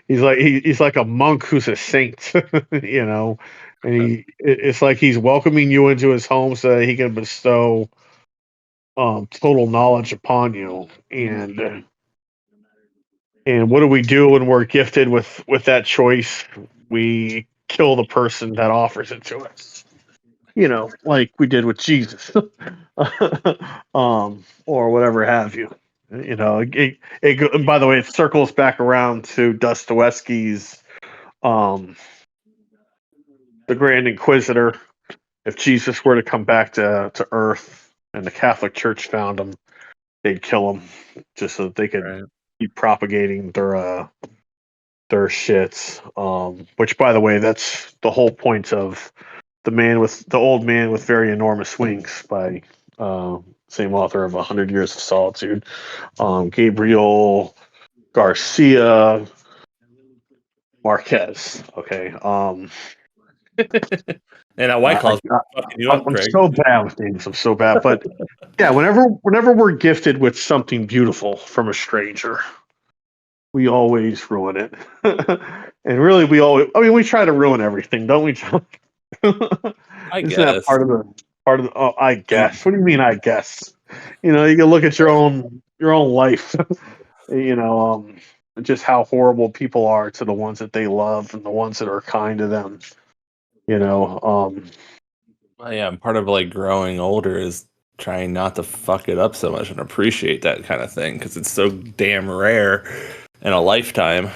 he's like a monk who's a saint, you know, and it's like he's welcoming you into his home so that he can bestow total knowledge upon you. And what do we do when we're gifted with that choice? We kill the person that offers it to us. You know, like we did with Jesus, or whatever have you. You know, and by the way, it circles back around to Dostoevsky's um, the Grand Inquisitor. If Jesus were to come back to Earth and the Catholic Church found him, they'd kill him just so that they could Right. keep propagating their shits. Which, by the way, that's the whole point of the old man with very enormous wings by same author of 100 Years of Solitude, Gabriel Garcia Marquez. Okay. And that White I, Claw's fucking you up, I'm Craig. so bad with names. I'm so bad, but yeah, whenever we're gifted with something beautiful from a stranger, we always ruin it. And really, I mean, we try to ruin everything, don't we, John? I Isn't that guess. part of the, oh, I guess. What do you mean, I guess? You know, you can look at your own life, you know, just how horrible people are to the ones that they love and the ones that are kind to them, you know. Well, yeah, part of like growing older is trying not to fuck it up so much and appreciate that kind of thing because it's so damn rare in a lifetime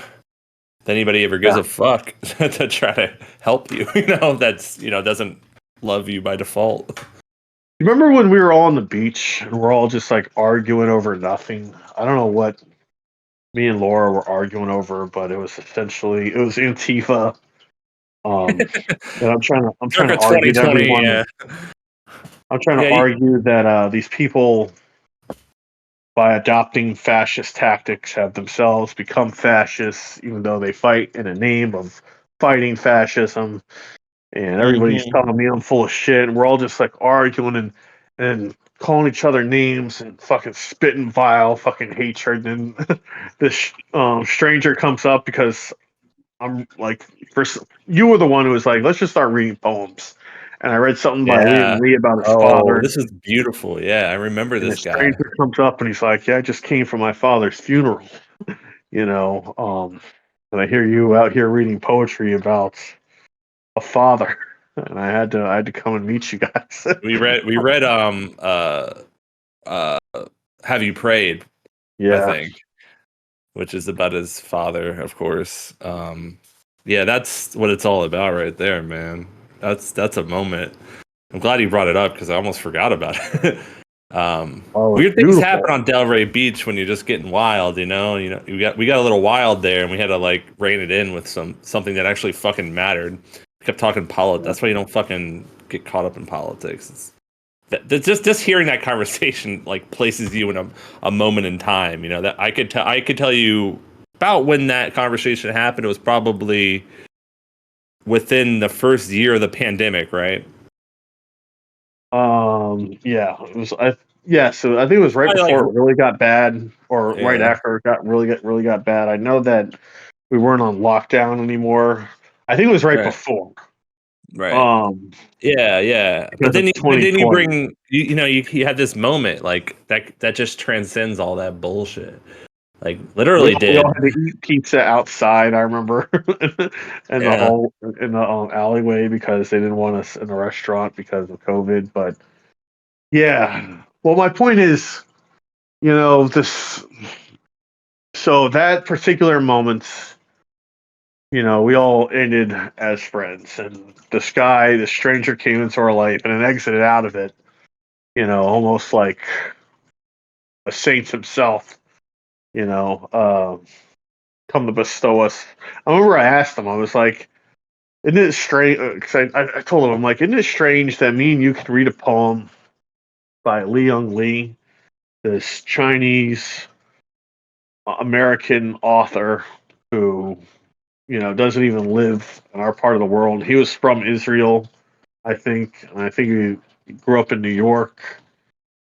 that anybody ever gives Yeah. a fuck to try to help you. You know, that's doesn't love you by default. Remember when we were all on the beach and we're all just like arguing over nothing? I don't know what me and Laura were arguing over, but it was Antifa. And I'm trying to Circa argue to 2020, everyone. yeah, I'm trying to yeah, argue that these people, by adopting fascist tactics, have themselves become fascists, even though they fight in the name of fighting fascism. And everybody's mhm. telling me I'm full of shit. And we're all just like arguing and calling each other names and fucking spitting vile fucking hatred. And this stranger comes up because I'm like, first, you were the one who was like, let's just start reading poems. And I read something by Yeah. Liam Lee about his Oh, father. this is beautiful. Yeah, I remember And the this guy. stranger comes up and he's like, yeah, I just came from my father's funeral. You know, and I hear you out here reading poetry about a father. And I had to come and meet you guys. We read uh Have You Prayed, I Yeah. think, which is about his father, of course. Yeah, that's what it's all about right there, man. That's a moment. I'm glad you brought it up because I almost forgot about it. Oh, it's Weird things happen beautiful. on Delray Beach when you're just getting wild, you know. We got a little wild there, and we had to like rein it in with something that actually fucking mattered. We kept talking politics. That's why you don't fucking get caught up in politics. Just hearing that conversation like places you in a moment in time. You know that I could tell you about when that conversation happened. It was probably within the first year of the pandemic, right? Yeah, it was. Yeah, so I think it was right Probably like before it really got bad, or right yeah, after it really got bad. I know that we weren't on lockdown anymore. I think it was right right, before. right. Um, Yeah, yeah. But because of then you 2020. bring you had this moment like that just transcends all that bullshit. Like literally We all did. had to eat pizza outside. I remember in the Yeah. hall in the alleyway because they didn't want us in the restaurant because of COVID. But yeah, well, my point is, you know, this. So that particular moment, you know, we all ended as friends, and the stranger came into our life and then exited out of it. You know, almost like a saint himself. You know, come to bestow us. I remember I asked him. I was like, "Isn't it strange?" Because I told him, I'm like, "Isn't it strange that me and you could read a poem by Li Young Lee, this Chinese American author who, you know, doesn't even live in our part of the world. He was from Israel, I think. And I think he grew up in New York.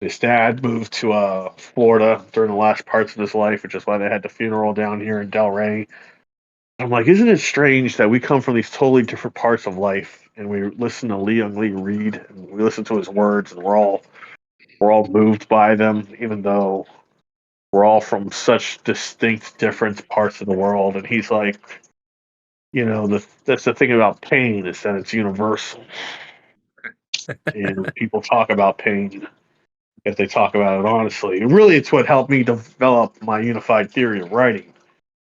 His dad moved to Florida during the last parts of his life, which is why they had the funeral down here in Delray. I'm like, isn't it strange that we come from these totally different parts of life, and we listen to Lee Young Lee read, and we listen to his words, and we're all moved by them, even though we're all from such distinct, different parts of the world. And he's like, that's the thing about pain is that it's universal, and people talk about pain if they talk about it honestly. And really, it's what helped me develop my unified theory of writing,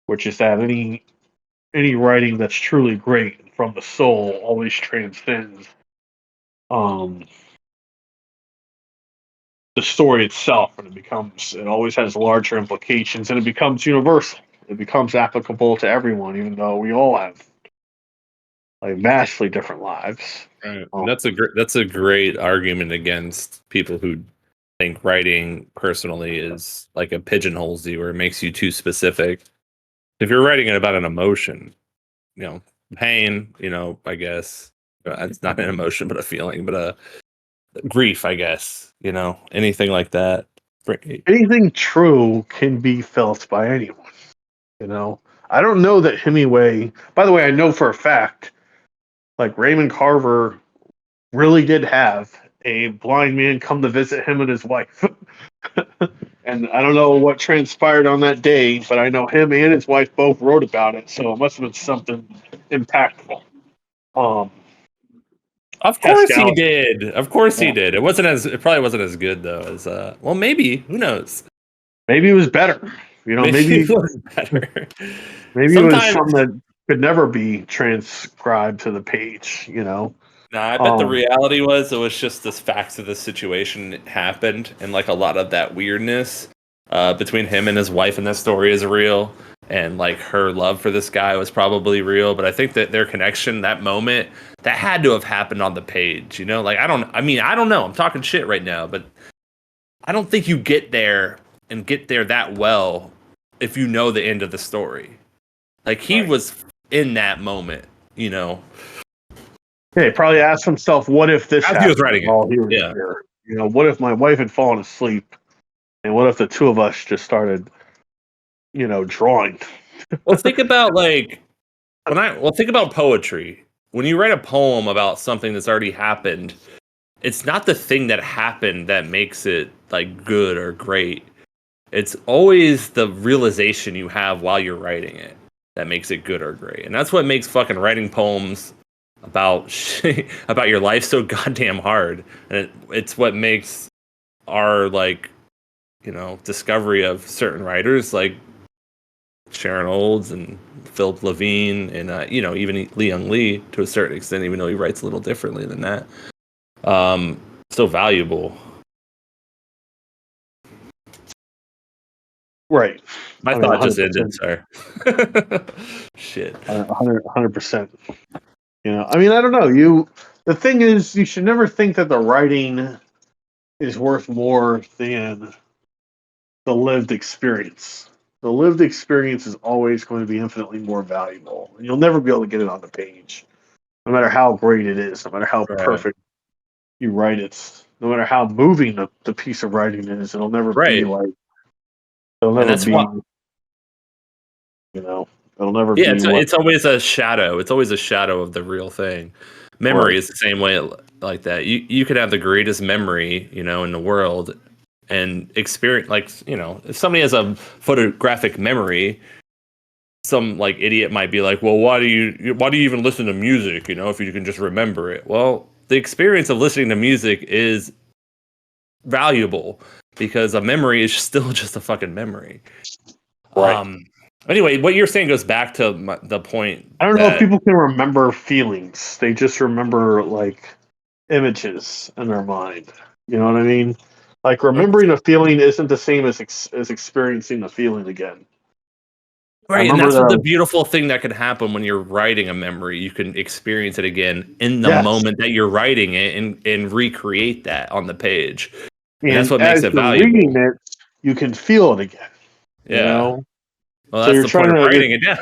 which is that any writing that's truly great from the soul always transcends um, the story itself, and it always has larger implications, and it becomes universal. It becomes applicable to everyone, even though we all have like vastly different lives. Right. And that's a great argument against people who think writing personally is like a pigeonholes you or it makes you too specific. If you're writing it about an emotion, pain, I guess it's not an emotion but a feeling, but a grief, I guess, anything like that. Anything true can be felt by anyone. I don't know that Hemingway, by the way, I know for a fact, like Raymond Carver really did have a blind man come to visit him and his wife. And I don't know what transpired on that day, but I know him and his wife both wrote about it, so it must have been something impactful. Of course he did. Of course he did. It probably wasn't as good though as well, maybe, who knows? Maybe it was better. Maybe it was better. Maybe it was something that could never be transcribed to the page, No, I bet the reality was it was just the facts of the situation happened, and like a lot of that weirdness between him and his wife in this story is real, and like her love for this guy was probably real. But I think that their connection, that moment, that had to have happened on the page. Like I don't know. I'm talking shit right now, but I don't think you get there that well if you know the end of the story. Like he was in that moment, Yeah, he probably asked himself, "What if this happened?" He was writing while he was here? What if my wife had fallen asleep, and what if the two of us just started, drawing? Well, think about think about poetry. When you write a poem about something that's already happened, it's not the thing that happened that makes it like good or great. It's always the realization you have while you're writing it that makes it good or great. And that's what makes fucking writing poems about about your life so goddamn hard. And it's what makes our discovery of certain writers like Sharon Olds and Philip Levine and even Lee Young Lee to a certain extent, even though he writes a little differently than that. So valuable. Right. My thought just ended, sorry. Shit. 100%. I don't know. The thing is, you should never think that the writing is worth more than the lived experience. The lived experience is always going to be infinitely more valuable. And you'll never be able to get it on the page, no matter how great it is, no matter how perfect you write it, no matter how moving the piece of writing is. It'll never be like. It'll never be. It'll never be. It's always a shadow. It's always a shadow of the real thing. Memory is the same way like that. You could have the greatest memory, in the world, and experience if somebody has a photographic memory, some like idiot might be like, well, why do you even listen to music? If you can just remember it. Well, the experience of listening to music is valuable because a memory is still just a fucking memory. Right. Anyway, what you're saying goes back to the point. I don't know if people can remember feelings. They just remember like images in their mind. You know what I mean? Like remembering a feeling isn't the same as experiencing the feeling again. Right, and that's the beautiful thing that can happen when you're writing a memory. You can experience it again in the moment that you're writing it and recreate that on the page. And that's what makes it valuable. Reading it, you can feel it again. Yeah. Well, that's the point of writing it down.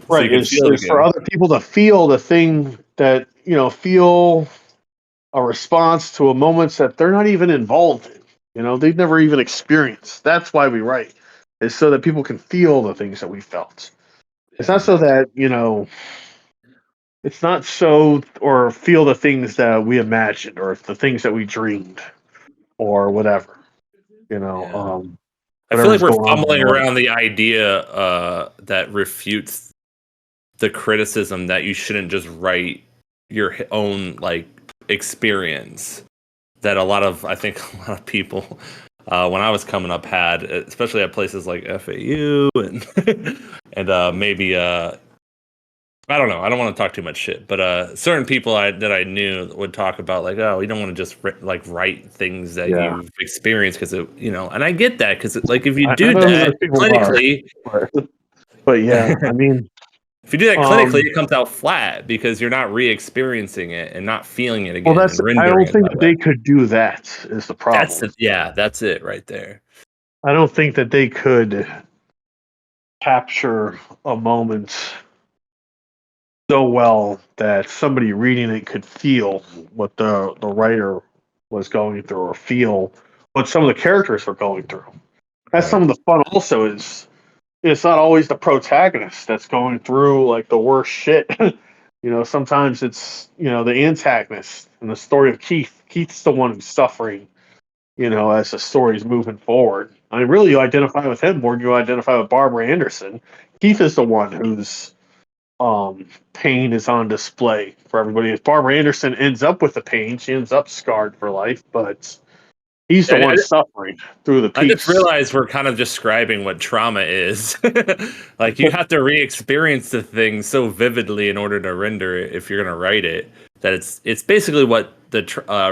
Right. It's for other people to feel the thing that, feel a response to a moment that they're not even involved in. They've never even experienced. That's why we write, is so that people can feel the things that we felt. It's not so that, it's not so or feel the things that we imagined or the things that we dreamed or whatever, Yeah. I feel like whatever's we're going on in fumbling our life. around the idea that refutes the criticism that you shouldn't just write your own like experience. That I think a lot of people, when I was coming up, had, especially at places like FAU and and maybe I don't know. I don't want to talk too much shit, but certain people that I knew would talk about like, oh, you don't want to just like write things that Yeah. you've experienced because and I get that because like if you I do know who those that people are, clinically, but yeah, I mean, if you do that clinically, um, it comes out flat because you're not re-experiencing it and not feeling it well, again and I rendering don't it think that that way. they could do that is the problem. That's it right there. I don't think that they could capture a moment so well that somebody reading it could feel what the writer was going through or feel what some of the characters were going through. That's Right. some of the fun also is it's not always the protagonist that's going through like the worst shit. Sometimes it's, the antagonist in the story of Keith. Keith's the one who's suffering, as the story's moving forward. I mean, really, you identify with him more than you identify with Barbara Anderson. Keith is the one whose pain is on display for everybody. If Barbara Anderson ends up with the pain, she ends up scarred for life, but he's the I, one suffering through the I just piece. realized we're kind of describing what trauma is. Like you have to re-experience the thing so vividly in order to render it if you're going to write it that it's basically what the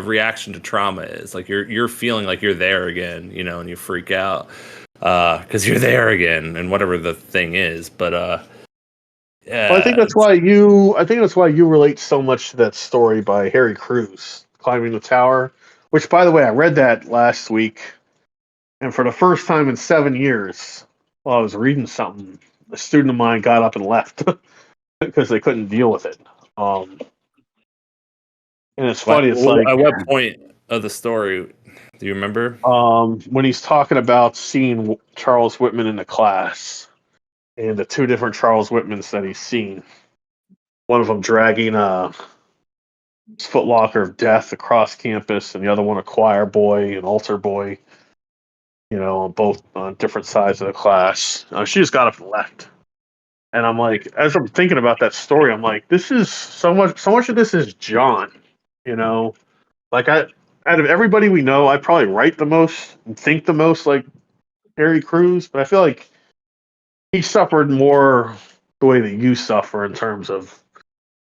reaction to trauma is. Like you're feeling like you're there again, and you freak out because you're there again and whatever the thing is. But Well, I think yeah, that's why you relate so much to that story by Harry Crews, Climbing the Tower. Which, by the way, I read that last week, and for the first time in 7 years, while I was reading something, a student of mine got up and left because they couldn't deal with it. And it's funny. It's like at what point of the story do you remember? when he's talking about seeing Charles Whitman in the class and the two different Charles Whitmans that he's seen. One of them dragging a footlocker of death across campus, and the other one a choir boy, an altar boy. Both on different sides of the class. She just got up and left, and I'm like, as I'm thinking about that story, I'm like, this is so much. So much of this is John. You know, like out of everybody we know, I probably write the most and think the most like Harry Crews, but I feel like he suffered more the way that you suffer in terms of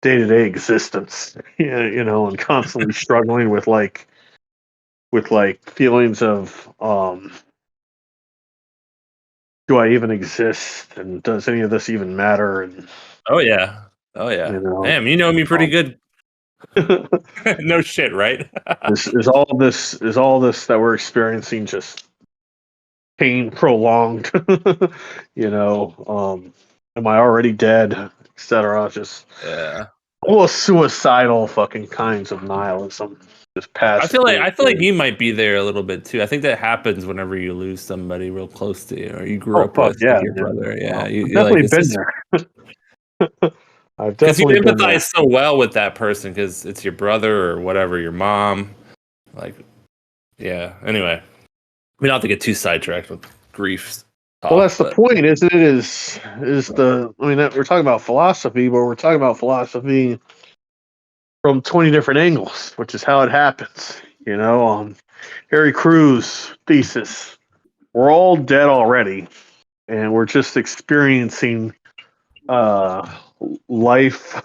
day-to-day existence. Yeah, and constantly struggling with feelings of do I even exist and does any of this even matter? And Oh yeah, oh yeah. you know, Damn, you know me pretty um, good. No shit, right? is all this that we're experiencing just pain prolonged? you know, am I already dead, etc.? Just Yeah. almost suicidal fucking kinds of nihilism just passes through the I feel like story. you might be there a little bit too. I think that happens whenever you lose somebody real close to you or you grew Oh up fuck with, yeah, like your man! brother. Yeah, I've you're like definitely it's been just there. I've because you definitely been there. empathize so well with that person because it's your brother or whatever, your mom. Like, yeah. Anyway, we don't have to get too sidetracked with grief Well, talk, that's the but point, isn't it? Is the I mean, we're talking about philosophy, but we're talking about philosophy from 20 different angles, which is how it happens. Harry Crews' thesis: we're all dead already, and we're just experiencing uh, life.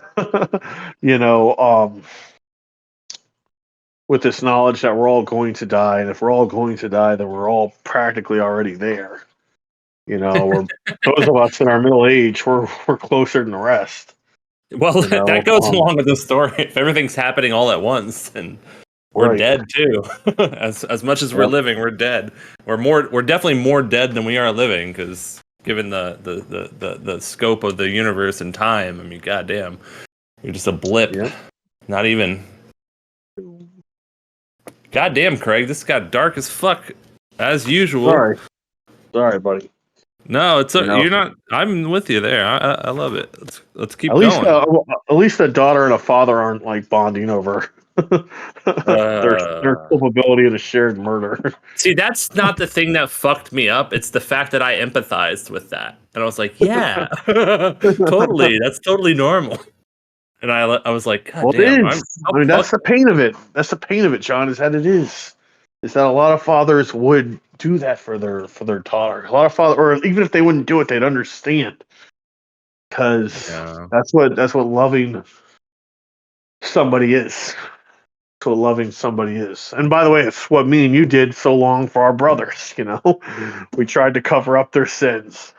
you know, um, with this knowledge that we're all going to die, and if we're all going to die, then we're all practically already there. We're those of us in our middle age, we're closer than the rest. well, You know, that goes along with the story. If everything's happening all at once, then we're right? dead too. As much as we're Yep. living, we're dead. We're definitely more dead than we are living because given the scope of the universe and time, I mean, goddamn, you're just a blip. Yep. Not even. Goddamn, Craig, this got dark as fuck, as usual. Sorry, buddy. No, it's You know, you're not. I'm with you there. I love it. Let's keep at least a daughter and a father aren't like bonding over their going. culpability of the shared murder. See, that's not the thing that fucked me up. It's the fact that I empathized with that, and I was like, "Yeah, totally. That's totally normal." And I was like, "God Well, it damn, I'm is. how I mean, that's fucked." the pain of it. That's the pain of it, John. Is that it is. Is that a lot of fathers would do that for their daughter. A lot of fathers, or even if they wouldn't do it, they'd understand because Yeah. that's what loving somebody is. That's what loving somebody is. And by the way, it's what me and you did so long for our brothers. We tried to cover up their sins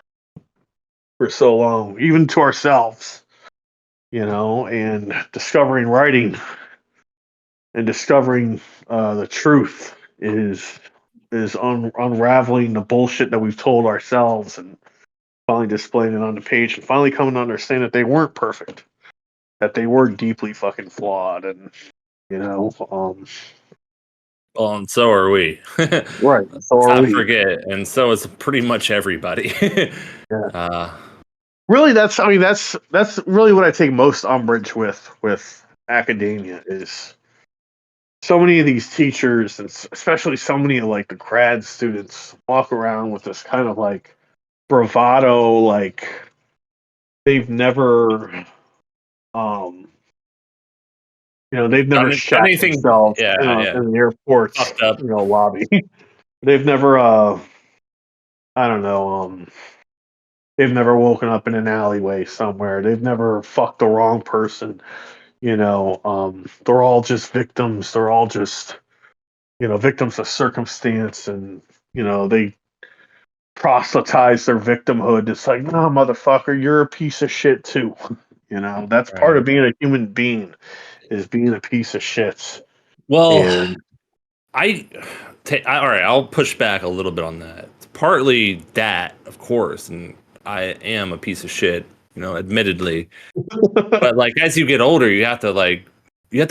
for so long, even to ourselves. And discovering writing and discovering the truth is unraveling the bullshit that we've told ourselves and finally displaying it on the page and finally coming to understand that they weren't perfect, that they were deeply fucking flawed, and you know, um, Well, and so are we. right. So Let's are not we. forget, and so is pretty much everybody. Yeah. uh, Really, that's really what I take most umbrage with academia is so many of these teachers, and especially so many of like the grad students, walk around with this kind of like bravado, like they've never, um, they've never done shat anything? themselves Yeah, yeah. in the airport's, Fucked up. lobby. They've never, I don't know, they've never woken up in an alleyway somewhere. They've never fucked the wrong person. They're all just victims. They're all just, victims of circumstance, and they proselytize their victimhood. It's like, no, motherfucker, you're a piece of shit too. That's part Right. of being a human being is being a piece of shit. Well, And all right. I'll push back a little bit on that. It's partly that, of course, and I am a piece of shit, admittedly. But like as you get older, you have to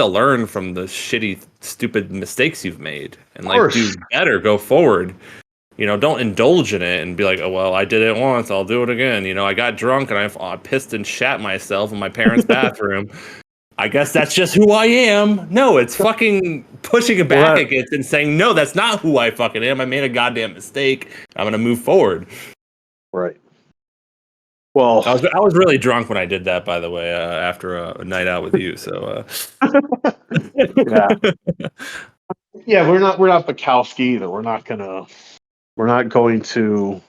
learn from the shitty, stupid mistakes you've made and of like course, do better, go forward. Don't indulge in it and be like, oh well, I did it once, I'll do it again. I got drunk and I pissed and shat myself in my parents' bathroom. I guess that's just who I am. No, it's fucking pushing it back well, against and saying, no, that's not who I fucking am. I made a goddamn mistake. I'm gonna move forward. right. Well, I was really drunk when I did that, by the way, after a night out with you. So, yeah, yeah. We're not Bukowski either. We're not going to right.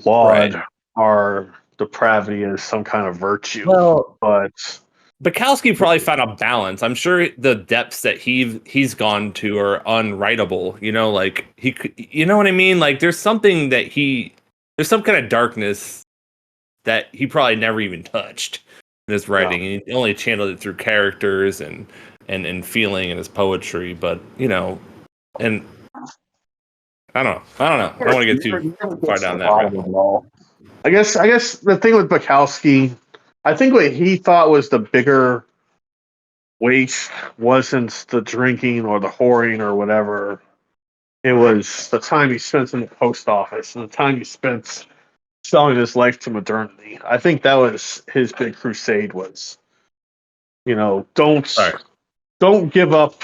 laud our depravity as some kind of virtue, Well, but Bukowski probably found a balance. I'm sure the depths that he's gone to are unwritable. Like you know what I mean? Like there's something there's some kind of darkness that he probably never even touched in his no. writing. He only channeled it through characters and feeling in his poetry. But and I don't know. I don't want to get too You never get far to the down that bottom rabbit of it hole. all. I guess the thing with Bukowski, I think what he thought was the bigger waste wasn't the drinking or the whoring or whatever. It was the time he spent in the post office and the time he spent selling his life to modernity. I think that was his big crusade was, All right. don't give up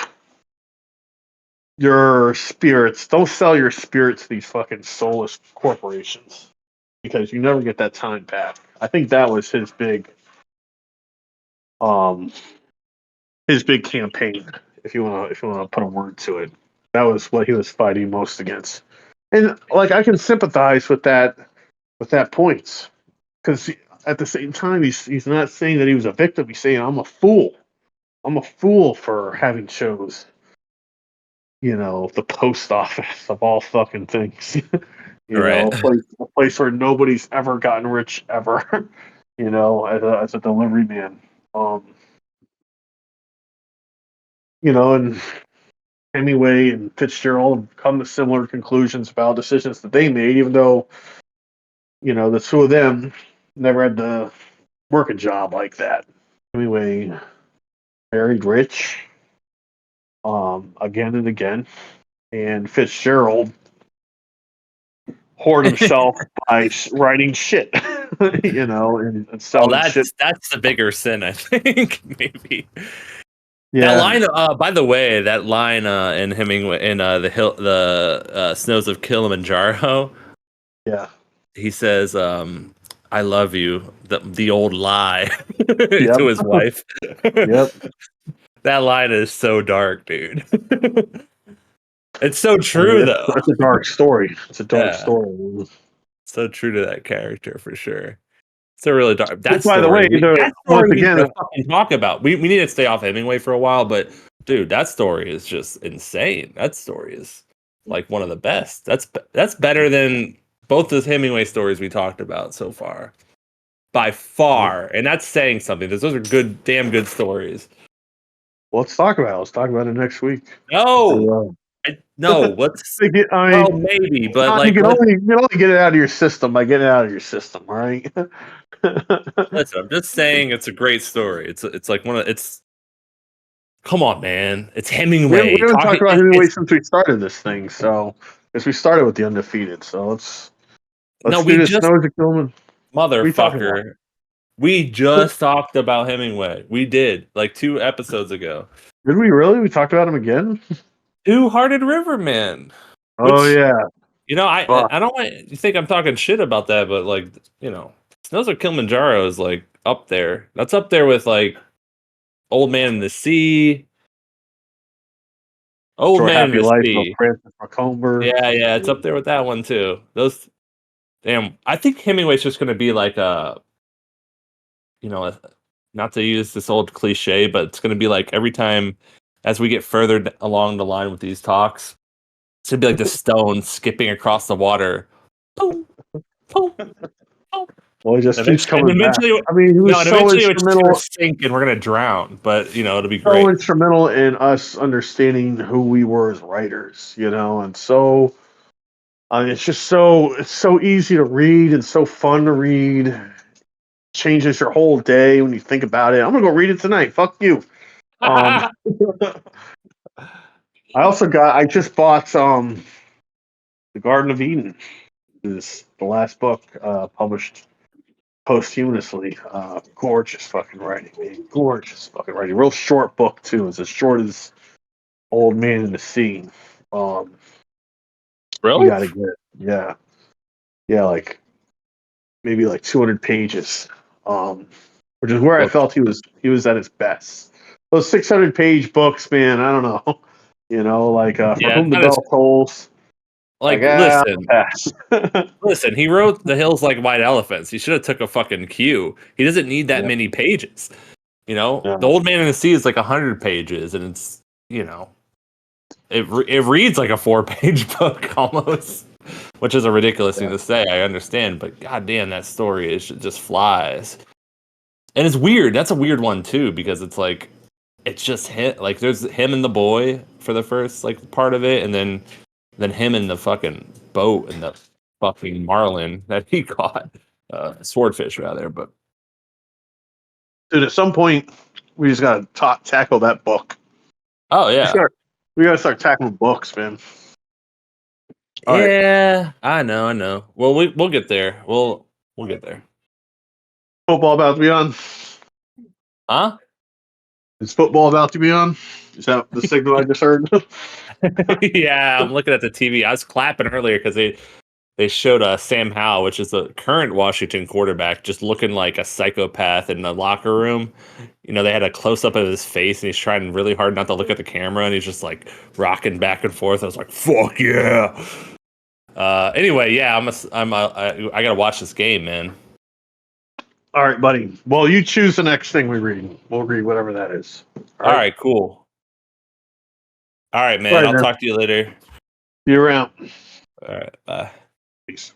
your spirits. Don't sell your spirit to these fucking soulless corporations because you never get that time back. I think that was um his big campaign, if you wanna put a word to it. That was what he was fighting most against. And like I can sympathize with that point. Because at the same time he's not saying that he was a victim, he's saying I'm a fool. I'm a fool for having chose, the post office of all fucking things. All right. A place where nobody's ever gotten rich ever, as a delivery man. Um, and Hemingway and Fitzgerald have come to similar conclusions about decisions that they made, even though, the two of them never had to work a job like that. Hemingway married rich, again and again. And Fitzgerald hoard himself by writing shit, and Well, selling shit. that's the bigger sin, I think. Maybe that Yeah, line. By the way, that line in Hemingway in the Snows of Kilimanjaro. yeah, He says, "I love you." The old lie yep, to his wife. yep. That line is so dark, dude. It's so I mean, true, though. it's a dark story. It's a dark Yeah, story. so true to that character for sure. It's a really dark. Which, by the way, That once story we need again, to fucking talk about. We need to stay off Hemingway for a while, but dude, that story is just insane. That story is like one of the best. That's better than both the Hemingway stories we talked about so far, by far. And that's saying something. Those are good, damn good stories. let's talk about it. Let's talk about it next week. No, no. What's I well, mean, maybe, but you like, can only get it out of your system by getting it out of your system, all right? listen. I'm just saying it's a great story. It's like one of it's. Come on, man. It's we Hemingway. haven't talked about Hemingway It's since we started this thing, so because we started with the undefeated. So let's no, do we this. just Snows of Kilman. What are you talking about? motherfucker. We just talked about Hemingway. We did like 2 episodes ago. Did we really? We talked about him again? Two-Hearted River Man. Oh Which yeah. Fuck. I don't want you think I'm talking shit about that, but like Snows of Kilimanjaro is like up there. That's up there with like Old Man in the Sea. Old Short Man in Happy the Life of Sea. Francis McComber. Yeah, it's up there with that one too. Those damn. I think Hemingway's just gonna be like not to use this old cliche, but it's going to be like every time as we get further along the line with these talks, it's going to be like the stone skipping across the water. Boom, boom, boom. Well, he just keeps And coming back. eventually, I mean, he was no, and so eventually it's just going instrumental, to sink and we're going to drown. But, it'll be so great. instrumental in us understanding who we were as writers, and so it's so easy to read and so fun to read. Changes your whole day when you think about it. I'm gonna go read it tonight. Fuck you. Um, I just bought The Garden of Eden. Is the last book published posthumously. Gorgeous fucking writing, man. Gorgeous fucking writing. Real short book too. It's as short as Old Man in the Sea. Um, you Really? got to get it. Yeah, yeah, like maybe like 200 pages. Which is where I Well, felt he was at his best. Those 600-page books, man. I don't know. Like For yeah, Whom the not as Bell Tolls. Like listen. pass. Listen, he wrote The Hills Like White Elephants. He should have took a fucking cue. He doesn't need that Yeah, many pages. yeah, The Old Man in the Sea is like 100 pages, and it's it reads like a 4-page book almost, which is a ridiculous thing yeah. to say. I understand, but goddamn, that story is just flies, and it's weird. That's a weird one too because it's like it's just him. Like there's him and the boy for the first like part of it, and then him and the fucking boat and the fucking marlin that he caught, swordfish rather, but. Dude, at some point, we just gotta tackle that book. Oh yeah. We gotta start tackling books, man. All right, Yeah, I know. Well, we'll get there. We'll get there. football about to be on. Huh? Is football about to be on? Is that the signal I just heard? Yeah, I'm looking at the TV. I was clapping earlier because they showed Sam Howell, which is the current Washington quarterback, just looking like a psychopath in the locker room. They had a close up of his face, and he's trying really hard not to look at the camera, and he's just like rocking back and forth. I was like, "Fuck yeah!" Anyway, yeah, I gotta watch this game, man. All right, buddy. Well, you choose the next thing we read. We'll read whatever that is. All right, cool. All right, man. Right, I'll man. talk to you later. You're out. All right, bye. Peace.